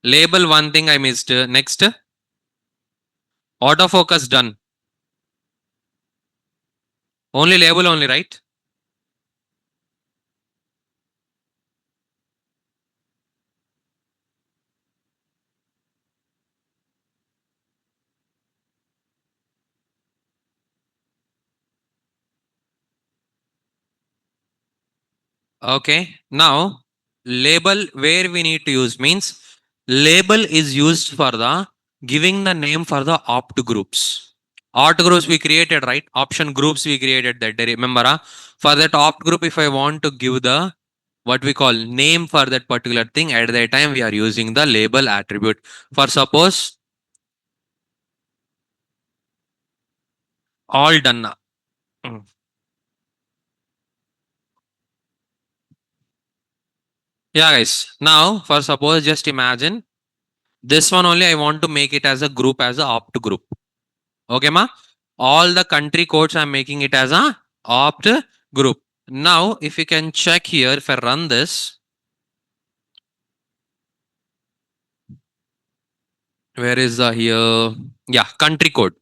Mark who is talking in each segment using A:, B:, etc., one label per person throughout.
A: Label one thing I missed. Next, autofocus done. Only label only, right? Okay. Now, label where we need to use means label is used for the giving the name for the opt groups. Opt groups we created, right? Option groups we created that day. Remember, for that opt group, if I want to give the what we call name for that particular thing, at that time we are using the label attribute. For suppose all done. Mm. Yeah, guys. Now, for suppose just imagine this one only I want to make it as a group as a opt group. Okay, ma? All the country codes I'm making it as a opt group. Now, if you can check here, if I run this, where is the here? Yeah, country code.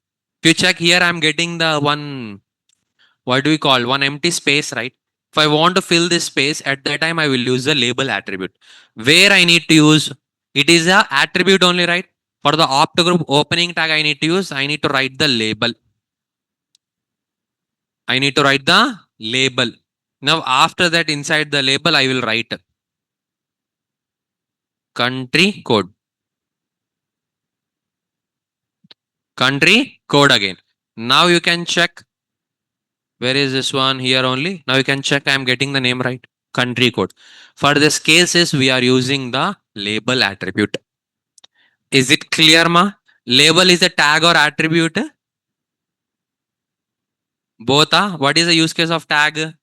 A: If you check here, I'm getting the one, what do we call one empty space, right? If I want to fill this space, at that time I will use the label attribute. Where I need to use, it is a attribute only, right? For the opt group opening tag I need to use, I need to write the label. I need to write the label. Now after that inside the label I will write country code. Country code again. Now you can check where is this one here only. Now you can check I am getting the name right. Country code. For this cases we are using the label attribute. Is it clear ma? Label is a tag or attribute? Both are. What is the use case of tag?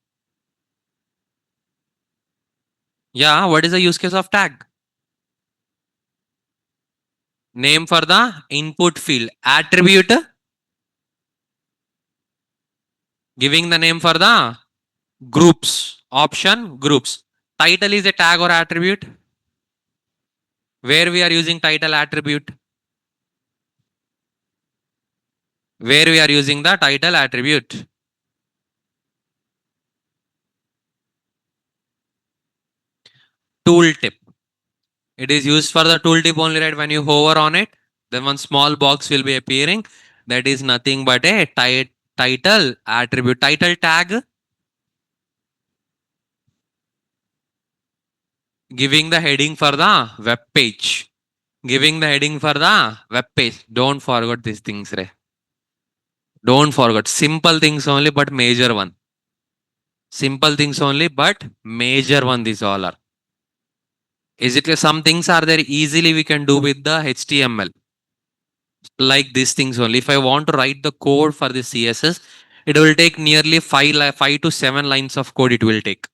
A: Yeah, what is the use case of tag? Name for the input field. Attribute giving the name for the groups. Option groups. Title is a tag or attribute. Where we are using title attribute. Where we are using the title attribute. Tooltip. It is used for the tooltip only, right? When you hover on it, then one small box will be appearing. That is nothing but a title attribute. Title tag giving the heading for the web page. Giving the heading for the web page. Don't forget these things, Ray. Don't forget. Simple things only, but major one. Simple things only, but major one. These all are. Is it some things are there easily we can do with the HTML? Like these things only. If I want to write the code for the CSS, it will take nearly five to 7 lines of code. It will take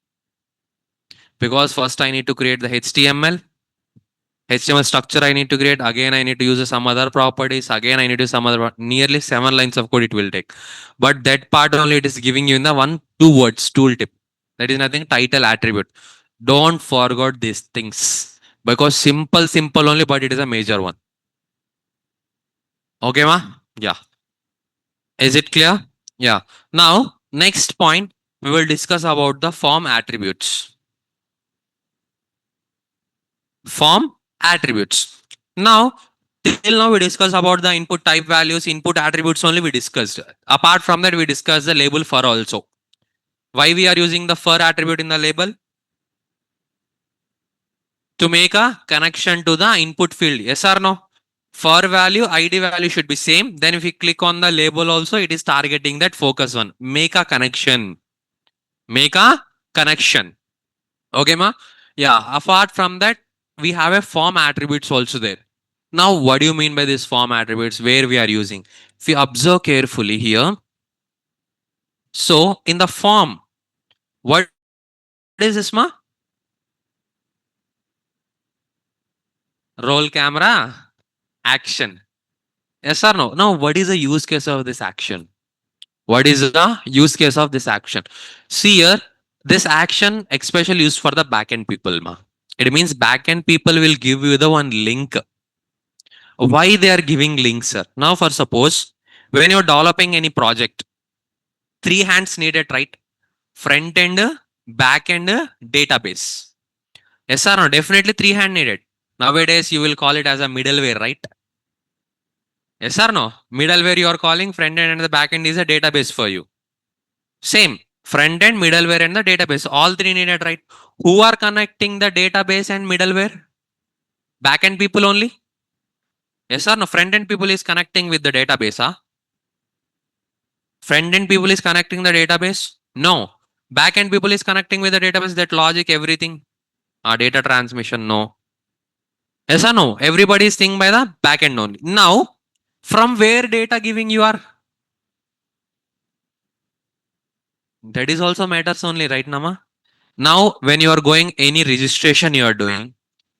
A: because first I need to create the HTML structure I need to create. Again, I need to use some other properties. Again, I need to use some other nearly 7 lines of code it will take. But that part only it is giving you in the 2 words tooltip. That is nothing title attribute. Don't forget these things because simple only, but it is a major one. Okay, ma? Yeah. Is it clear? Yeah. Now, next point, we will discuss about the form attributes. Form attributes. Now, till now we discussed about the input type values, input attributes only we discussed. Apart from that, we discussed the label for also. Why we are using the for attribute in the label? To make a connection to the input field. Yes or no? For value, ID value should be same. Then if we click on the label also, it is targeting that focus one. Make a connection. Make a connection. Okay, ma? Yeah. Apart from that, we have a form attributes also there. Now, what do you mean by this form attributes? Where we are using? If you observe carefully here, so in the form, what is this, ma? Roll camera action. Yes or no? Now, what is the use case of this action? What is the use case of this action? See here, this action especially used for the backend people, ma. It means backend people will give you the one link. Why they are giving links, sir? Now, for suppose when you're developing any project, three hands needed, right? Front end, back end, database. Yes or no? Definitely three hand needed. Nowadays, you will call it as a middleware, right? Yes or no? Middleware you are calling, front end and the back end is a database for you. Same. Front end, middleware and the database. All three needed, right? Who are connecting the database and middleware? Back end people only? Yes or no? Front end people is connecting with the database, huh? Front end people is connecting the database? No. Back end people is connecting with the database, that logic, everything. Data transmission, no. Yes or no? Everybody is thinking by the back end only. Now, from where data giving you are? That is also matters only, right, Nama? Now, when you are going any registration you are doing,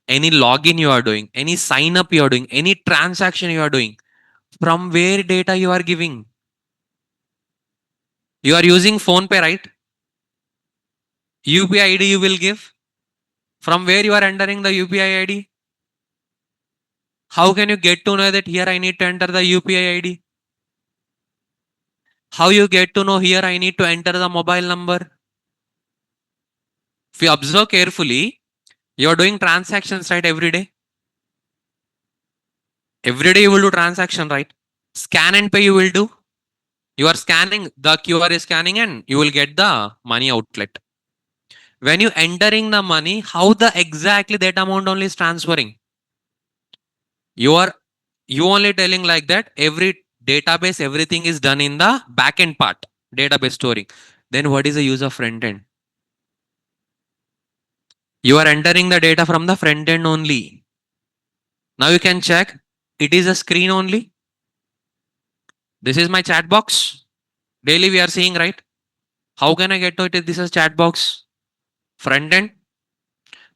A: any login you are doing, any sign up you are doing, any transaction you are doing, from where data you are giving? You are using phone pay, right? UPI ID you will give. From where you are entering the UPI ID? How can you get to know that here I need to enter the UPI ID? How you get to know here I need to enter the mobile number? If you observe carefully, you are doing transactions, right, every day. Every day you will do transaction, right? Scan and pay you will do. You are scanning, the QR is scanning and you will get the money outlet. When you entering the money, how the exactly that amount only is transferring? You are you only telling like that every database, everything is done in the backend part, database storing. Then what is the use of front end? You are entering the data from the front end only. Now you can check. It is a screen only. This is my chat box. Daily we are seeing, right? How can I get to it? This is chat box. Front end.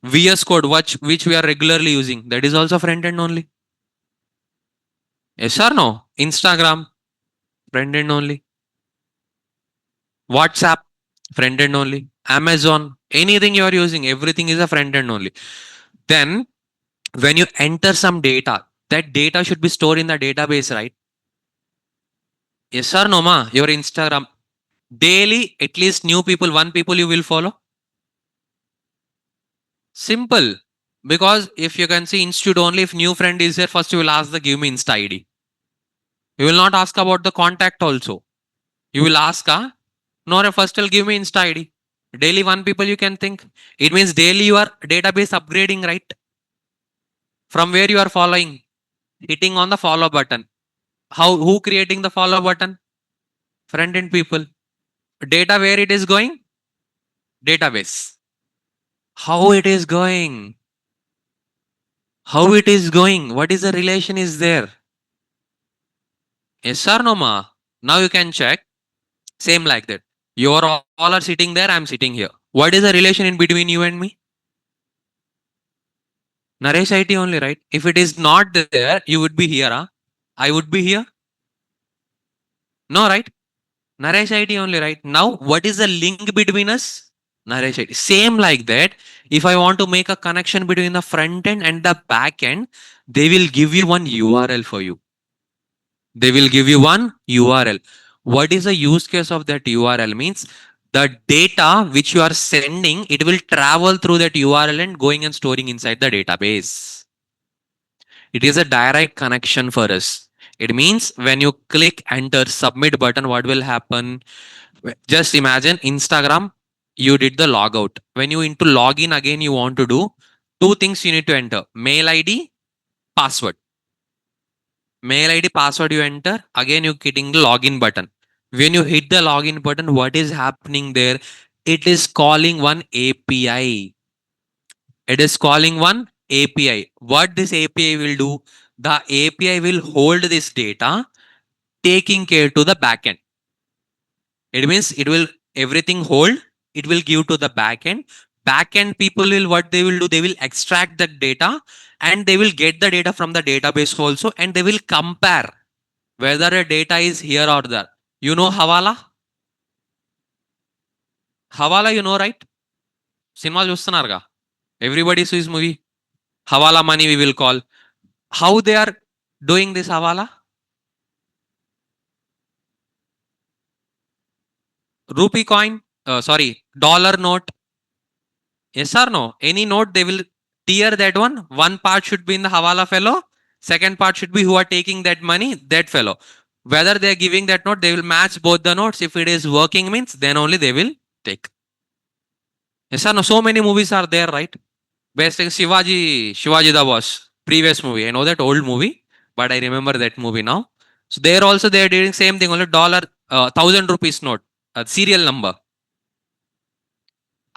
A: VS Code, which we are regularly using. That is also front end only. Yes or no? Instagram, front end only. WhatsApp, front end only. Amazon, anything you are using, everything is a front end only. Then when you enter some data, that data should be stored in the database, right? Yes or no, ma? Your Instagram. Daily, at least new people, one people you will follow. Simple. Because if you can see institute only, if new friend is there, first you will ask the give me Insta ID. You will not ask about the contact also. You will ask, no, first will give me Insta ID. Daily one people you can think. It means daily you are database upgrading, right? From where you are following, hitting on the follow button. Who creating the follow button? Front end people. Data where it is going? Database. How it is going? How it is going? What is the relation is there? Yes or no, ma? Now you can check. Same like that. You are all are sitting there. I'm sitting here. What is the relation in between you and me? Naresh IT only, right? If it is not there, you would be here. Huh? I would be here. No, right? Naresh IT only, right? Now, what is the link between us? Naresh IT. Same like that. If I want to make a connection between the front end and the back end, they will give you one URL for you. They will give you one URL. What is the use case of that URL? Means the data which you are sending, it will travel through that URL and going and storing inside the database. It is a direct connection for us. It means when you click enter submit button, what will happen? Just imagine Instagram, you did the logout. When you into login again, you want to do two things you need to enter: mail ID, password. Mail ID, password you enter. Again, you hitting the login button. When you hit the login button, what is happening there? It is calling one API. It is calling one API. What this API will do? The API will hold this data, taking care to the backend. It means it will everything hold. It will give to the backend. Backend people will what they will do? They will extract the data and they will get the data from the database also, and they will compare whether the data is here or there. You know Hawala? Hawala, you know, right? Cinema చూస్తున్నారుగా. Everybody sees movie. Hawala money we will call. How they are doing this hawala? Rupee coin, sorry, dollar note. Yes or no? Any note they will tier that one. One part should be in the hawala fellow. Second part should be who are taking that money, that fellow. Whether they are giving that note, they will match both the notes. If it is working means, then only they will take. Yes or no? So many movies are there, right? Best thing Shivaji the Boss, previous movie. I know that old movie, but I remember that movie now. So there also they are doing same thing, only dollar, 1,000 rupees note, serial number,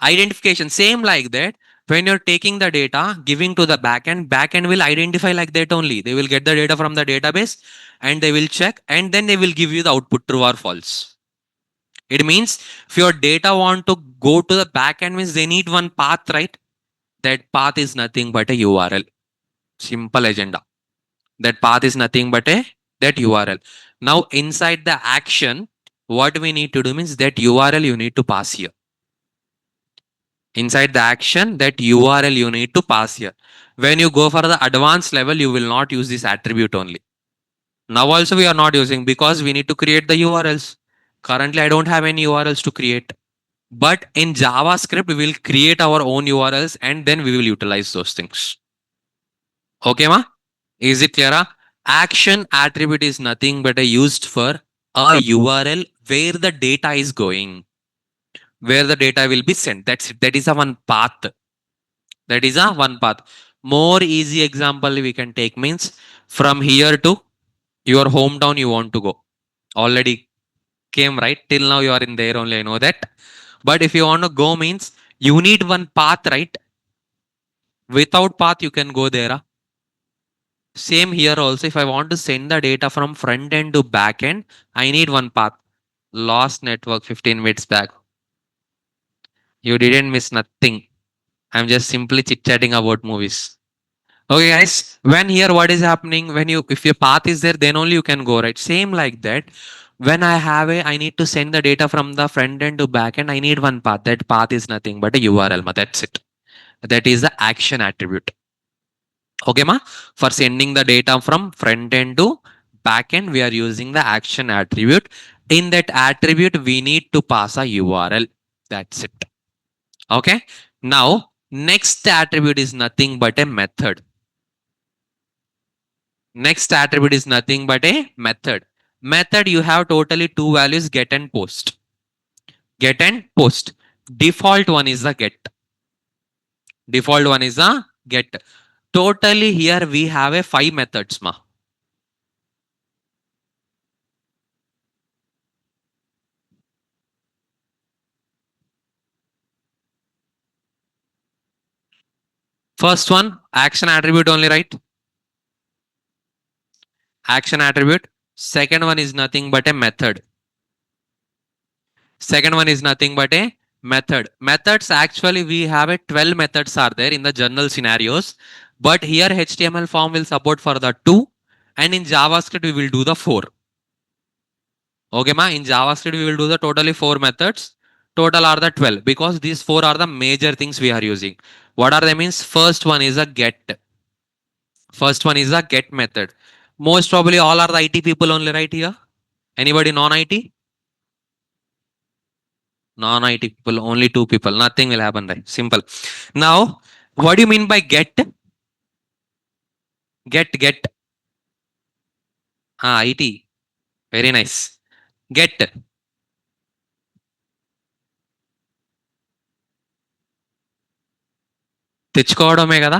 A: identification, same like that. When you're taking the data, giving to the backend will identify like that only. They will get the data from the database and they will check and then they will give you the output true or false. It means if your data want to go to the backend means they need one path, right? That path is nothing but a URL. Simple agenda. That path is nothing but a that URL. Now inside the action, what we need to do means that URL you need to pass here. Inside the action, that URL you need to pass here. When you go for the advanced level, you will not use this attribute only. Now also we are not using because we need to create the URLs. Currently, I don't have any URLs to create. But in JavaScript, we will create our own URLs and then we will utilize those things. Okay, ma? Is it clear? Action attribute is nothing but a used for a URL where the data is going, where the data will be sent. That's it. That is a one path. That is a one path. More easy example we can take means from here to your hometown you want to go. Already came, right? Till now you are in there only. I know that. But if you want to go means you need one path, right? Without path you can go there. Same here also. If I want to send the data from front end to back end, I need one path. Lost network 15 minutes back. You didn't miss nothing. I'm just simply chit chatting about movies. Okay, guys. When here, what is happening? When you, if your path is there, then only you can go, right? Same like that. When I need to send the data from the front end to back end. I need one path. That path is nothing but a URL. That's it. That is the action attribute. Okay, ma. For sending the data from front end to back end, we are using the action attribute. In that attribute, we need to pass a URL. That's it. Okay. Now, next attribute is nothing but a method. Next attribute is nothing but a method. Method, you have totally two values, get and post. Get and post. Default one is the get. Default one is the get. Totally here we have a 5 methods, ma. First one, action attribute only, right? Action attribute. Second one is nothing but a method. Second one is nothing but a method. Methods, actually we have a 12 methods are there in the general scenarios. But here HTML form will support for the 2 and in JavaScript we will do the 4. Okay, ma. In JavaScript we will do the totally 4 methods. Total are the 12 because these 4 are the major things we are using. What are they means? First one is a get. First one is a get method. Most probably all are the IT people only right here. Anybody non-IT? Non-IT people, only 2 people. Nothing will happen, right? Simple. Now, what do you mean by get? Get. Ah, IT. Very nice. Get. తెచ్చుకోవడమే కదా.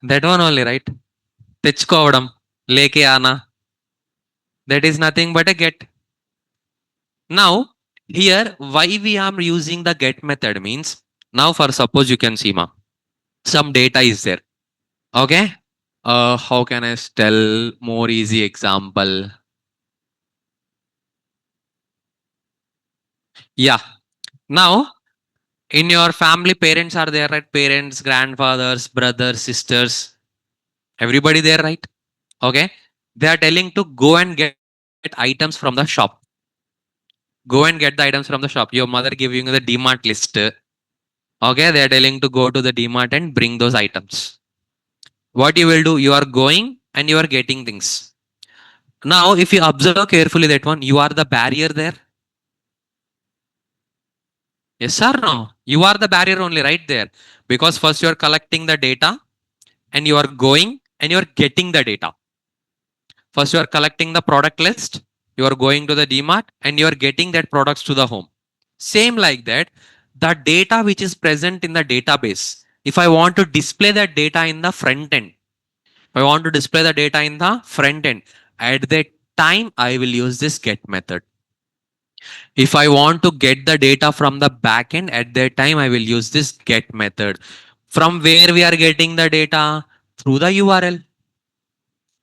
A: That one only, right? తెచ్చుకోవడం. లేకే ఆనా. That is nothing but a get. Now, here, why we are using the get method means, now for suppose you can see, ma, some data is there. Okay. How can I tell more easy example? Yeah. Now, in your family, parents are there, right? Parents, grandfathers, brothers, sisters, everybody there, right? Okay. They are telling to go and get items from the shop. Go and get the items from the shop. Your mother giving you the DMart list. Okay, they are telling to go to the DMart and bring those items. What you will do? You are going and you are getting things. Now, if you observe carefully that one, you are the barrier there. Yes or no? You are the barrier only right there. Because first you are collecting the data and you are going and you are getting the data. First you are collecting the product list, you are going to the DMart and you are getting that products to the home. Same like that, the data which is present in the database, if I want to display that data in the front end, if I want to display the data in the front end, at that time I will use this get method. If I want to get the data from the backend, at that time I will use this get method. From where we are getting the data? Through the URL.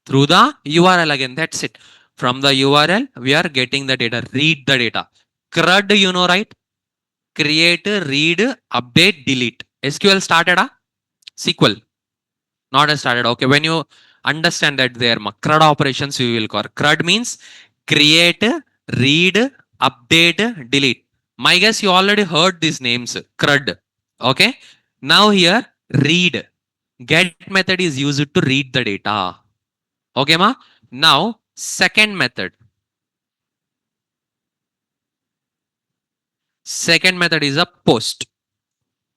A: Through the URL again. That's it. From the URL, we are getting the data. Read the data. CRUD, you know, right? Create, read, update, delete. SQL started, SQL not started. Okay, when you understand that there, CRUD operations you will call. CRUD means create, read, update, delete. My guess you already heard these names. CRUD. Okay. Now here, read. Get method is used to read the data. Okay, ma? Now, second method. Second method is a post.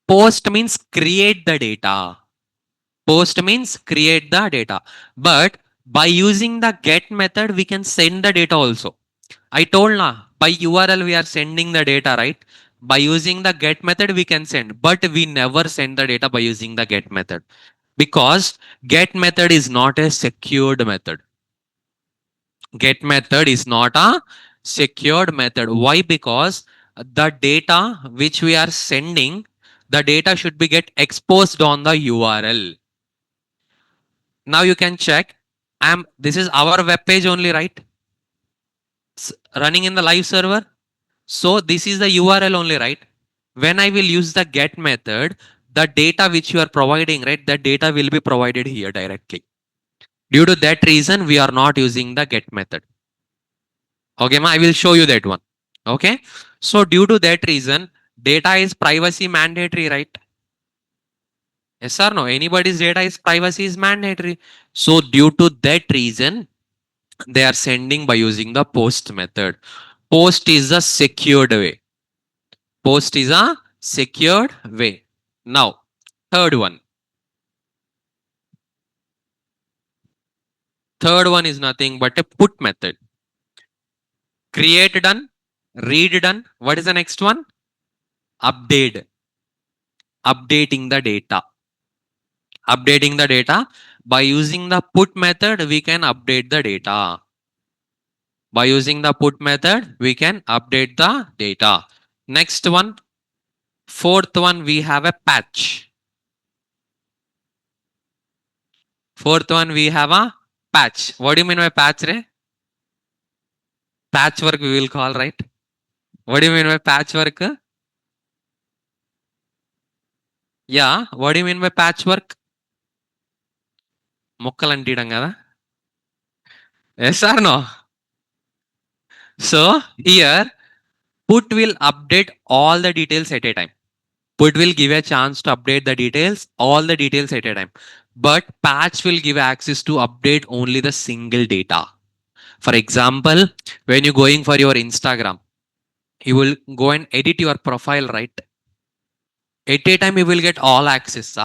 A: Post means create the data. Post means create the data. But by using the get method, we can send the data also. I told na, by URL we are sending the data, right? By using the get method, we can send, but we never send the data by using the get method because get method is not a secured method. Get method is not a secured method. Why? Because the data which we are sending, the data should be get exposed on the URL. Now you can check. This is our web page only, right? Running in the live server. So this is the URL only, right? When I will use the get method, the data which you are providing, right? That data will be provided here directly. Due to that reason, we are not using the get method. Okay, ma, I will show you that one. Okay. So due to that reason, data is privacy mandatory, right? Yes or no? Anybody's data is privacy is mandatory. So due to that reason, they are sending by using the post method. Post is a secured way. Post is a secured way. Now, third one. Third one is nothing but a put method. Create done, read done. What is the next one? Update. Updating the data. Updating the data. By using the put method, we can update the data. By using the put method, we can update the data. Next one, fourth one, we have a patch. Fourth one, we have a patch. What do you mean by patch, Ray? Patchwork we will call, right? What do you mean by patchwork? Yeah, what do you mean by patchwork? మొక్కలు అంటియడం కదా. Yes or no? So here put will update all the details at a time. Put will give a chance to update the details, all the details at a time. But patch will give access to update only the single data. For example, when you're going for your Instagram, you will go and edit your profile, right? At a time, you will get all access.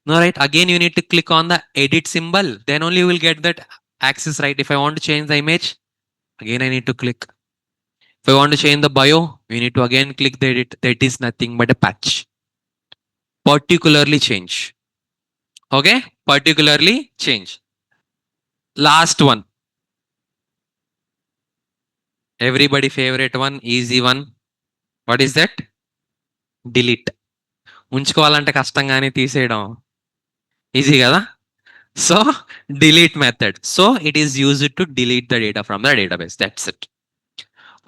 A: No, right? Again, you need to click on the edit symbol. Then only you will get that access, right? If I want to change the image, again, I need to click. If I want to change the bio, you need to again click the edit. That is nothing but a patch. Particularly change. Okay? Particularly change. Last one. Everybody favorite one, easy one. What is that? Delete. ఉంచుకోవాలంటే కష్టంగానే తీసేయడం easy కదా. So delete method. So it is used to delete the data from the database. That's it.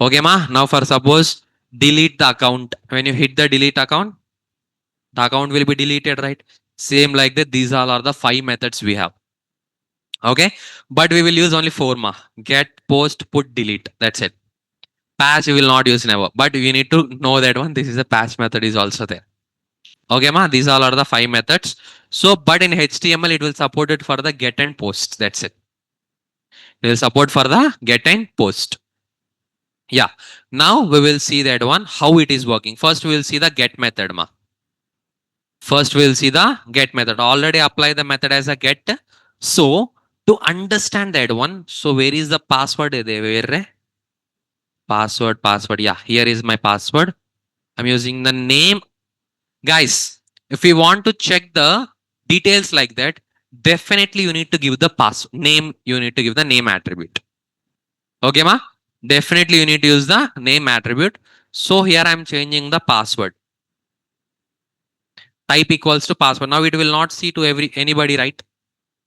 A: Okay, ma. Now for suppose delete the account. When you hit the delete account, the account will be deleted, right? Same like that. These all are the 5 methods we have. Okay, but we will use only 4, ma. Get, post, put, delete. That's it. Patch we will not use never, but you need to know that one. This is a patch method is also there. Okay, ma. These all are the 5 methods. So, but in HTML, it will support it for the get and post. That's it. It will support for the get and post. Yeah. Now we will see that one, how it is working. First, we will see the get method, ma. First, we will see the get method. Already apply the method as a get. So, to understand that one, so where is the password? Where? Password. Yeah, here is my password. I'm using the name. Guys, if you want to check the details like that, definitely you need to give the pass name. You need to give the name attribute. Okay, ma? Definitely you need to use the name attribute. So here I'm changing the password. Type equals to password. Now it will not see to anybody, right?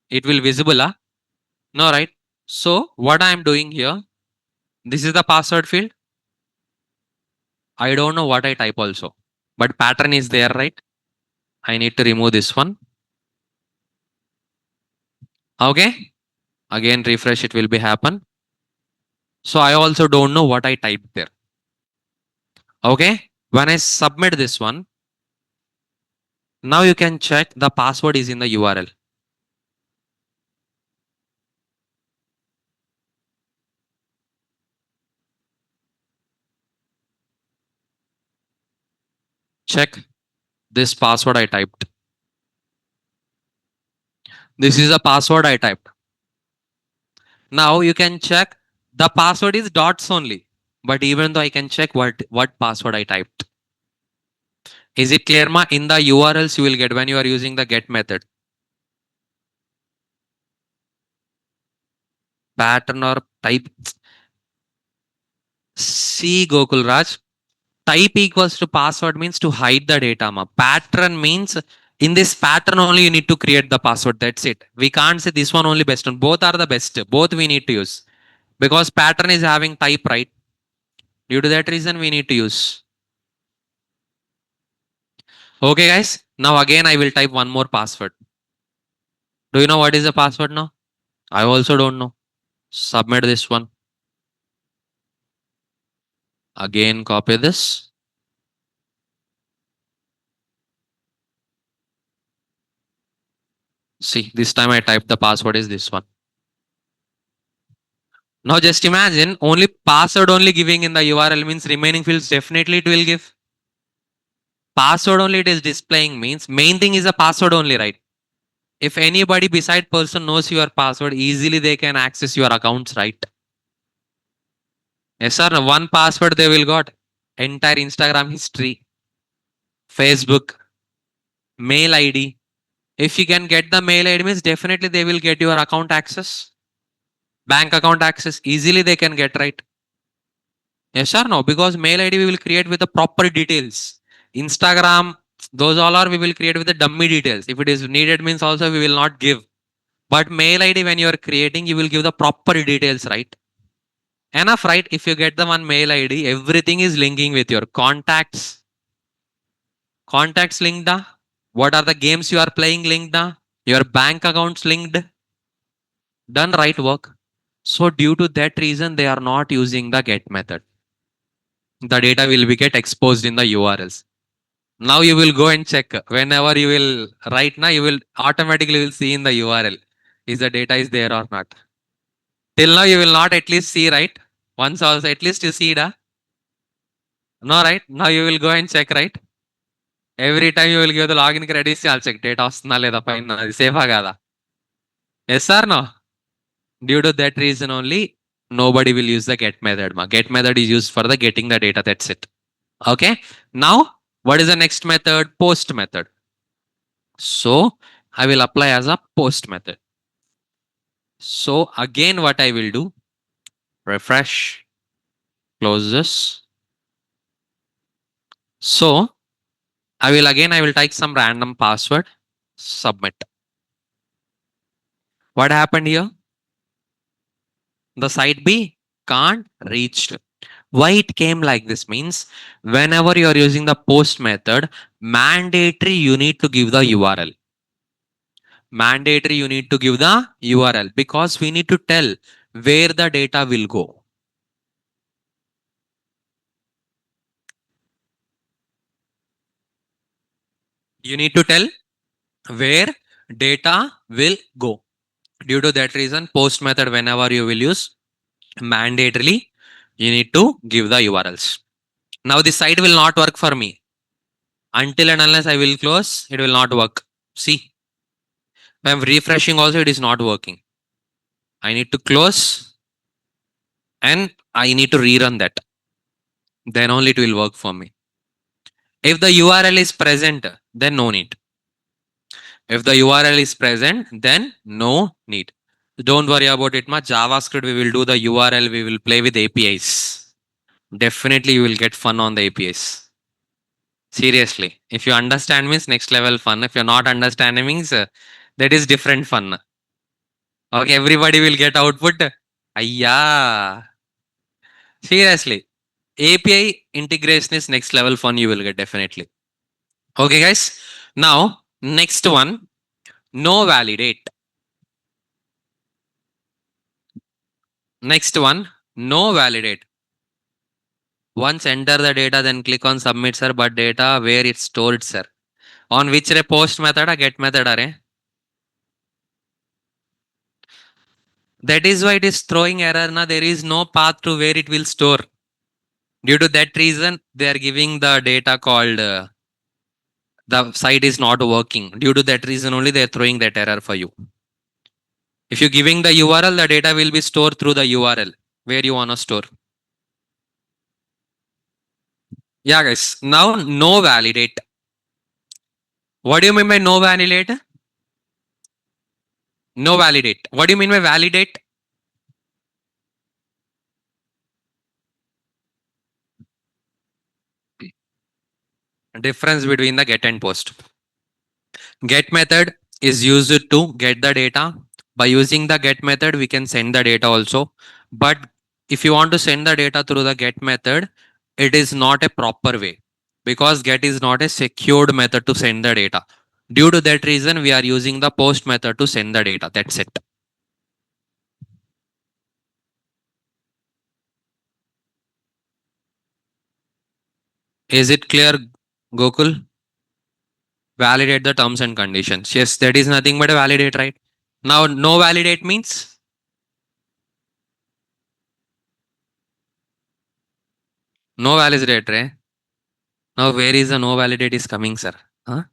A: It will visible, huh? No, right? So what I'm doing here, this is the password field. I don't know what I type also, but pattern is there, right? I need to remove this one. Okay. Again, refresh, it will be happen. So I also don't know what I typed there. Okay. When I submit this one, now you can check the password is in the URL. Check this password I typed. This is the password I typed. Now you can check the password is dots only. But even though I can check what password I typed. Is it clear, ma? In the URLs you will get when you are using the get method. Pattern or type. See, Gokul Raj. Type equals to password means to hide the data. Ma. Pattern means in this pattern only you need to create the password. That's it. We can't say this one only best one. Both are the best. Both we need to use. Because pattern is having type, right? Due to that reason we need to use. Okay, guys. Now again I will type one more password. Do you know what is the password now? I also don't know. Submit this one. Again copy this. See, this time I typed the password is this one. Now just imagine only password only giving in the URL means remaining fields definitely it will give. Password only it is displaying means main thing is a password only, right? If anybody beside person knows your password, easily they can access your accounts, right? Yes, sir. One password they will got entire Instagram history, Facebook, mail ID. If you can get the mail ID means definitely they will get your account access, bank account access. Easily they can get, right. Yes or no? Because mail ID we will create with the proper details. Instagram, those all are we will create with the dummy details. If it is needed means also we will not give. But mail ID when you are creating, you will give the proper details, right? Enough, right? If you get the one mail ID, everything is linking with your contacts. Contacts linked. What are the games you are playing linked? Your bank accounts linked. Done right work. So due to that reason, they are not using the get method. The data will be get exposed in the URLs. Now you will go and check whenever you will right now you will automatically will see in the URL is the data is there or not. Till now you will not at least see, right? Once also at least you see da. No, right? Now you will go and check, right? Every time you will give the login credits, I'll check data వస్తుందా లేదా పైన అది సేఫా కాదా? Yes or no? Due to that reason only, nobody will use the get method. Get method is used for the getting the data. That's it. Okay. Now, what is the next method? Post method. So, I will apply as a post method. So, again, what I will do, refresh, close this. So, I will type some random password, submit. What happened here? The site B can't reach. Why it came like this means whenever you are using the post method, mandatory you need to give the URL. Mandatory you need to give the URL because we need to tell where the data will go. You need to tell where data will go. Due to that reason, post method whenever you will use, mandatorily you need to give the URLs. Now the site will not work for me until and unless I will close, it will not work. See, if I'm refreshing also, it is not working. I need to close and I need to rerun that. Then only it will work for me. If the URL is present, then no need. If the URL is present, then no need. Don't worry about it much. JavaScript, we will do the URL, we will play with APIs. Definitely you will get fun on the APIs. Seriously. If you understand means next level fun. If you're not understanding means that is different fun. Okay, everybody will get output. Ayya. Seriously. API integration is next level fun you will get definitely. Okay guys. Now next one, no validate. Next one, no validate. Once enter the data, then click on submit, sir. But data where it's stored, sir. On which post method or get method are? That is why it is throwing error. Na, there is no path to where it will store. Due to that reason, they are giving the data called the site is not working. Due to that reason only they are throwing that error for you. If you're giving the URL, the data will be stored through the URL where you want to store. Yeah, guys. Now, no validate. What do you mean by no validate? No validate. What do you mean by validate? Difference between the get and post. Get method is used to get the data. By using the get method, we can send the data also. But if you want to send the data through the get method, it is not a proper way because get is not a secured method to send the data. Due to that reason, we are using the post method to send the data. That's it. Is it clear, Gokul? Validate the terms and conditions. Yes, that is nothing but a validate, right? Now, no validate means no validate, right? Now, where is the no validate is coming, sir? Huh?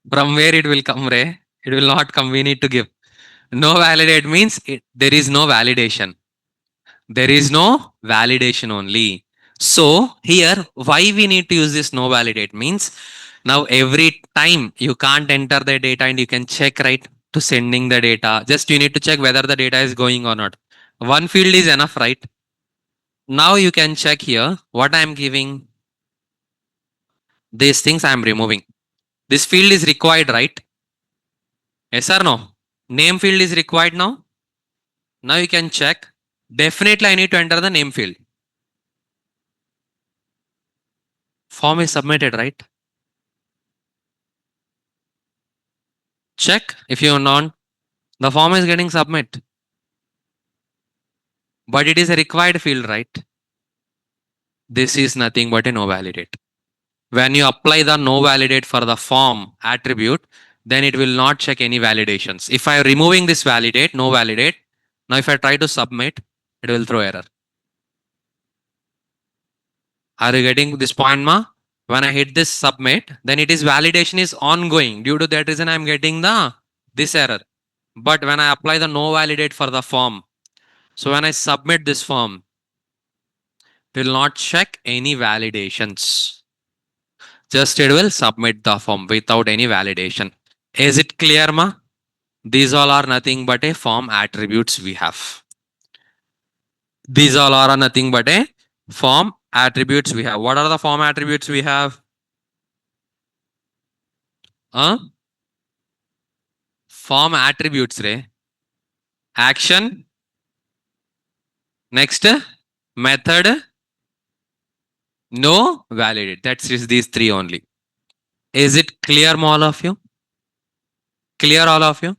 A: From where it will come, Ray? It will not come. We need to give. No validate means there is no validation. There is no validation only. So here, why we need to use this no validate means now every time you can't enter the data and you can check right to sending the data. Just you need to check whether the data is going or not. One field is enough, right? Now you can check here what I am giving. These things I am removing. This field is required, right? Yes or no? Name field is required now. Now you can check. Definitely I need to enter the name field. Form is submitted, right? Check if you are not. The form is getting submit. But it is a required field, right? This is nothing but a no validate. When you apply the no validate for the form attribute, then it will not check any validations. If I am removing this validate, no validate, now if I try to submit, it will throw error. Are you getting this point, ma? When I hit this submit, then it is validation is ongoing. Due to that reason, I am getting the this error. But when I apply the no validate for the form, so when I submit this form, it will not check any validations. Just it will submit the form without any validation. Is it clear, ma? These all are nothing but a form attributes we have. These all are nothing but a form attributes we have. What are the form attributes we have? Form attributes, Ray. Action. Next, method. No validate. That's just these three only. Is it clear, all of you? Clear, all of you?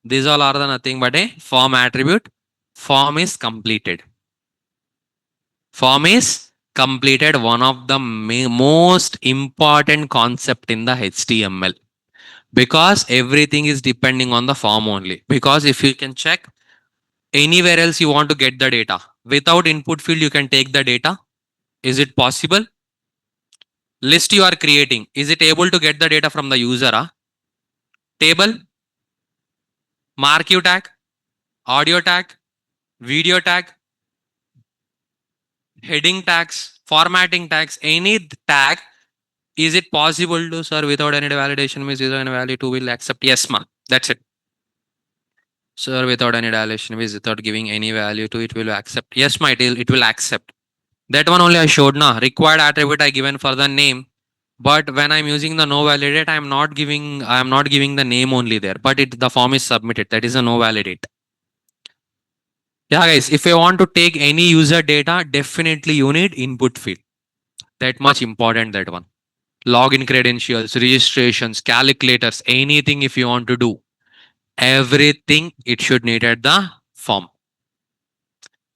A: These all are the nothing but a form attribute. Form is completed. Form is completed one of the most important concept in the HTML, because everything is depending on the form only. Because if you can check anywhere else you want to get the data without input field, you can take the data. Is it possible? List you are creating, is it able to get the data from the user? Table, marquee tag, audio tag, video tag, heading tags, formatting tags, any tag. Is it possible to, sir, without any validation means 0 and value 2 will accept? Yes, ma. That's it. Sir, without any validation means without giving any value to it will accept. Yes, ma, it will accept. That one only I showed now. Required attribute I given for the name. But when I'm using the no validate, I am not giving the name only there. But the form is submitted. That is a no validate. Yeah, guys, if you want to take any user data, definitely you need input field. That much important, that one. Login credentials, registrations, calculators, anything if you want to do. Everything it should need at the form.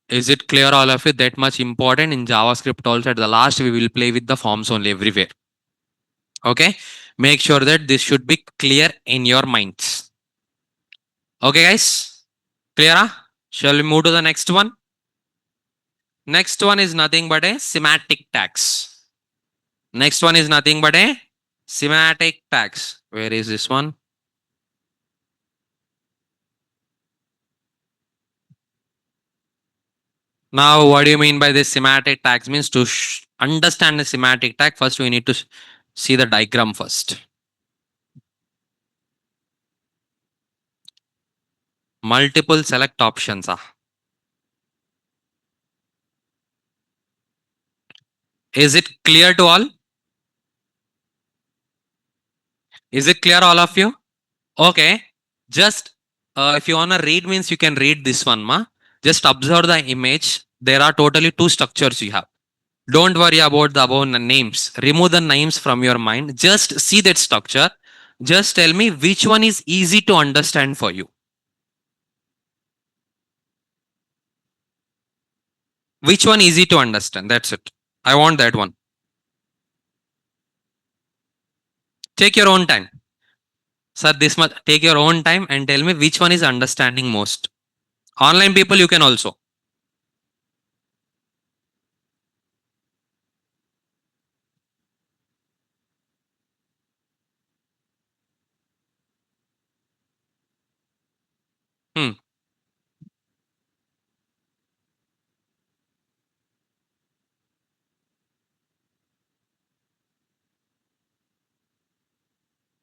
A: Is it clear, all of it? That much important in JavaScript also. At the last, we will play with the forms only everywhere. Okay. Make sure that this should be clear in your minds. Okay, guys. Clear? Huh? Shall we move to the next one? Next one is nothing but a semantic tags. Next one is nothing but a semantic tags. Where is this one? Now, what do you mean by this semantic tags? Means to understand the semantic tag, first we need to see the diagram first. Multiple select options. Is it clear to all? Is it clear, all of you? Okay. Just if you wanna read means you can read this one, ma. Just observe the image. There are totally two structures you have. Don't worry about the above names. Remove the names from your mind. Just see that structure. Just tell me which one is easy to understand for you. Which one easy to understand? That's it. I want that one. Take your own time. Sir, this much. Take your own time and tell me which one is understanding most. Online people, you can also. Hmm.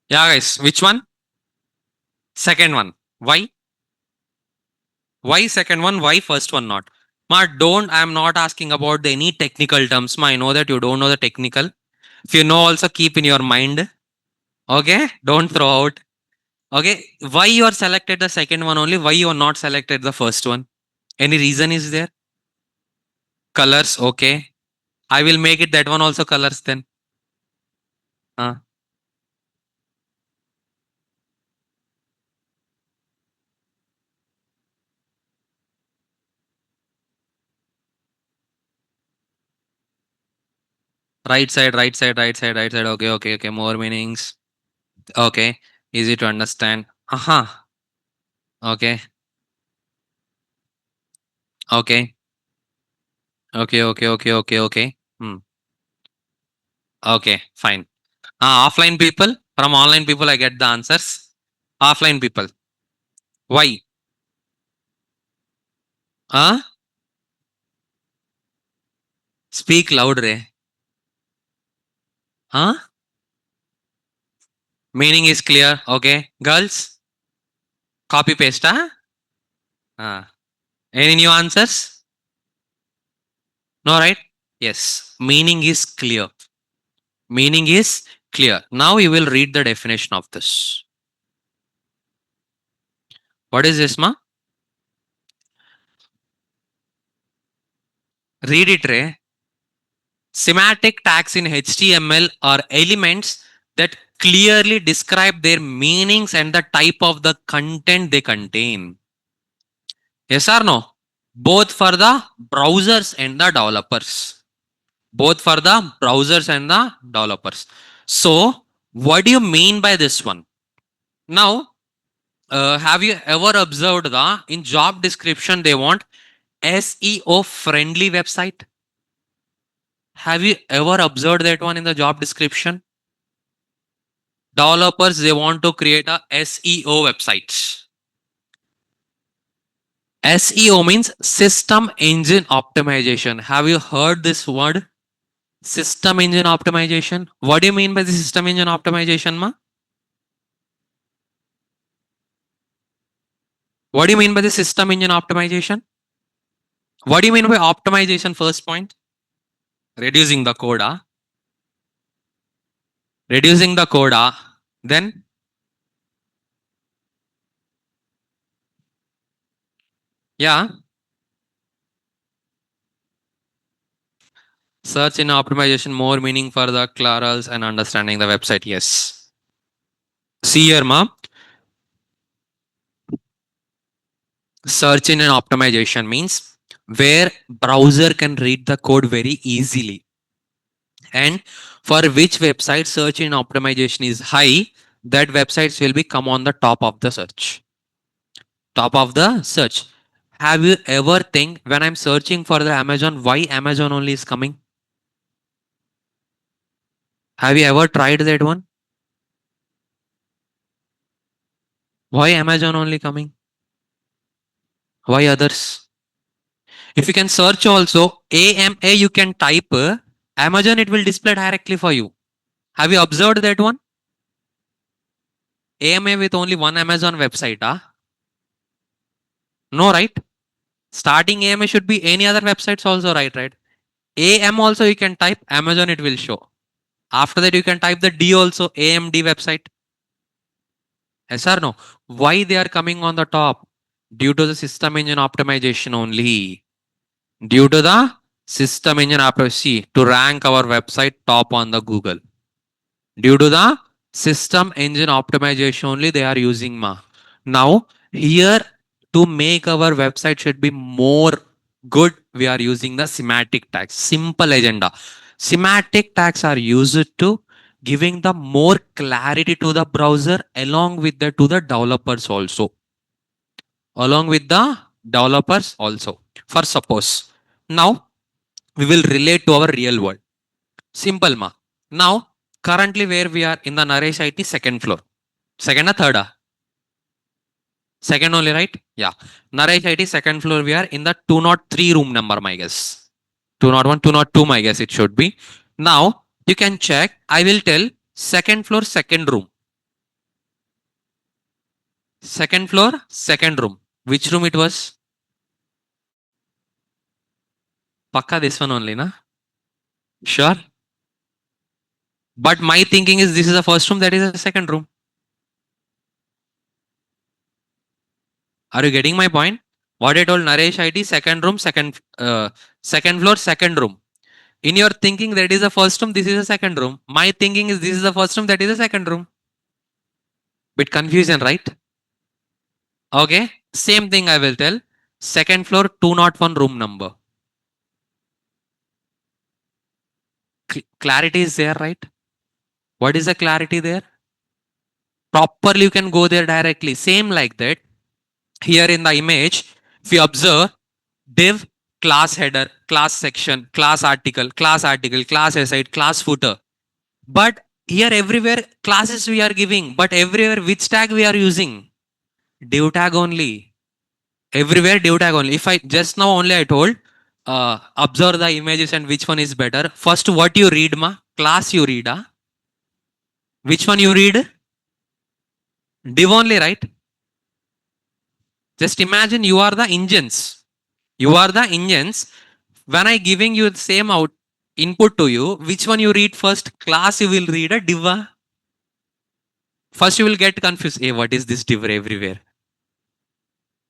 A: Yeah, guys. Which one? Second one. Why? Why second one? Why first one not? Ma, don't. I am not asking about any technical terms. Ma, I know that you don't know the technical. If you know, also keep in your mind. Okay? Don't throw out. Okay? Why you are selected the second one only? Why you are not selected the first one? Any reason is there? Colors. Okay. I will make it that one also colors then. Uh, right side, right side, right side, right side. Okay, okay, okay. More meanings. Okay. Easy to understand. Aha. Okay. Okay. Okay, okay, okay, okay, okay. Hmm. Okay, fine. Offline people. From online people, I get the answers. Offline people. Why? Huh? Speak loud, Ray. Huh? Meaning is clear. Okay. Girls, copy paste. Huh? Any new answers? No, right? Yes. Meaning is clear. Meaning is clear. Now you will read the definition of this. What is this, ma? Read it, Ray. Semantic tags in HTML are elements that clearly describe their meanings and the type of the content they contain. Yes or no? Both for the browsers and the developers. both for the browsers and the developers. So what do you mean by this one? Now, have you ever observed the in job description they want SEO friendly website? Have you ever observed that one in the job description? Developers they want to create a SEO website. SEO means system engine optimization. Have you heard this word? System engine optimization. What do you mean by the system engine optimization, ma? What do you mean by the system engine optimization? What do you mean by optimization? First point, reducing the code. Reducing the code. Then, yeah, search engine optimization more meaning for the clarals and understanding the website. Yes. See here, ma. Search engine optimization means where browser can read the code very easily, and for which website search engine optimization is high, that websites will be come on the top of the search. Top of the search. Have you ever think when I'm searching for the Amazon, why Amazon only is coming? Have you ever tried that one? Why Amazon only coming? Why others? If you can search also AMA, you can type Amazon, it will display directly for you. Have you observed that one? AMA with only one Amazon website, No, right? Starting AMA should be any other websites also, right? AM also you can type Amazon, it will show. After that, you can type the D also, AMD website. Yes or no? Why they are coming on the top? Due to the system engine optimization only. Due to the system engine optimization to rank our website top on the Google. Due to the system engine optimization only they are using ma. Now here to make our website should be more good, we are using the semantic tags. Simple agenda. Semantic tags are used to giving the more clarity to the browser along with the to the developers also. Along with the developers also. For suppose now we will relate to our real world. Simple ma. Now currently where we are in the Naresh IT second floor. Second or third? Second only, right? Yeah. Naresh IT second floor. We are in the 203 room number, my guess. 201, 202, my guess it should be. Now you can check. I will tell second floor, second room. Second floor, second room. Which room it was? Pakka this one only, na? Sure. But my thinking is this is the first room, that is the second room. Are you getting my point? What I told Naresh IT, second room, second floor, second room. In your thinking, that is the first room, this is the second room. My thinking is this is the first room, that is the second room. Bit confusion, right? Okay. Same thing I will tell. Second floor, 201 room number. Clarity is there, right? What is the clarity there? Properly, you can go there directly. Same like that. Here in the image, if you observe, div, class header, class section, class article, class aside, class footer. But here everywhere classes we are giving, but everywhere which tag we are using? Div tag only. Everywhere div tag only. If I just now only I told, observe the images and which one is better. First, what you read, ma? Class you read, Which one you read? Div only, right? Just imagine you are the engines. You are the engines. When I giving you the same out input to you, which one you read first? Class you will read a div. First you will get confused. Hey, what is this div everywhere?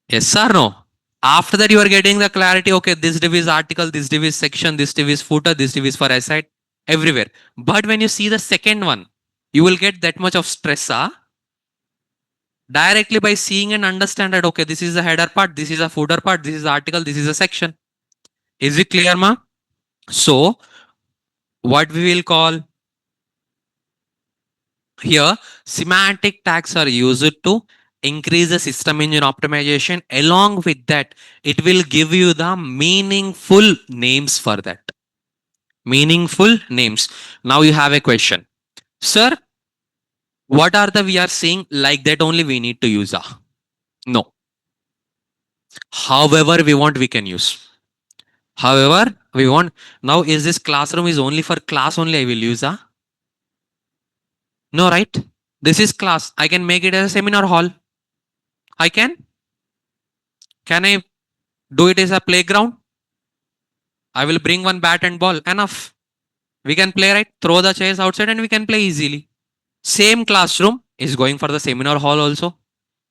A: Yes or no? After that you are getting the clarity. Okay, this div is article, this div is section, this div is footer, this div is for aside, everywhere. But when you see the second one, you will get that much of stress, directly by seeing and understand that okay, this is the header part, this is a footer part, this is the article, this is a section. Is it clear, ma? So What we will call here, semantic tags are used to increase the system engine optimization. Along with that, it will give you the meaningful names for that. Meaningful names. Now you have a question. Sir, what are the we are saying like that only we need to use? No. However we want, we can use. However we want. Now is this classroom is only for class only I will use? No, right? This is class. I can make it as a seminar hall. I can. Can I do it as a playground? I will bring one bat and ball. Enough. We can play, right? Throw the chairs outside and we can play easily. Same classroom is going for the seminar hall also.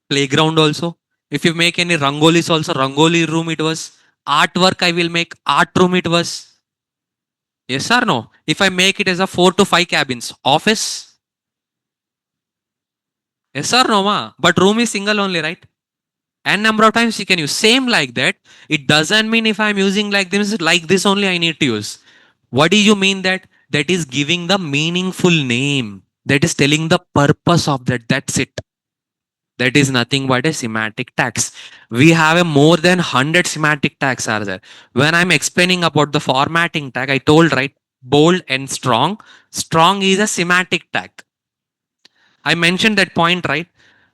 A: Playground also. If you make any rangolis also, rangoli room it was. Artwork I will make. Art room it was. Yes or no? If I make it as a 4 to 5 cabins. Office. Yes or no, ma? But room is single only, right? And number of times you can use. Same like that. It doesn't mean if I'm using like this only I need to use. What do you mean that? That is giving the meaningful name. That is telling the purpose of that. That's it. That is nothing but a semantic tags. We have a more than 100 semantic tags are there. When I'm explaining about the formatting tag, I told right, bold and strong. Strong is a semantic tag. I mentioned that point, right?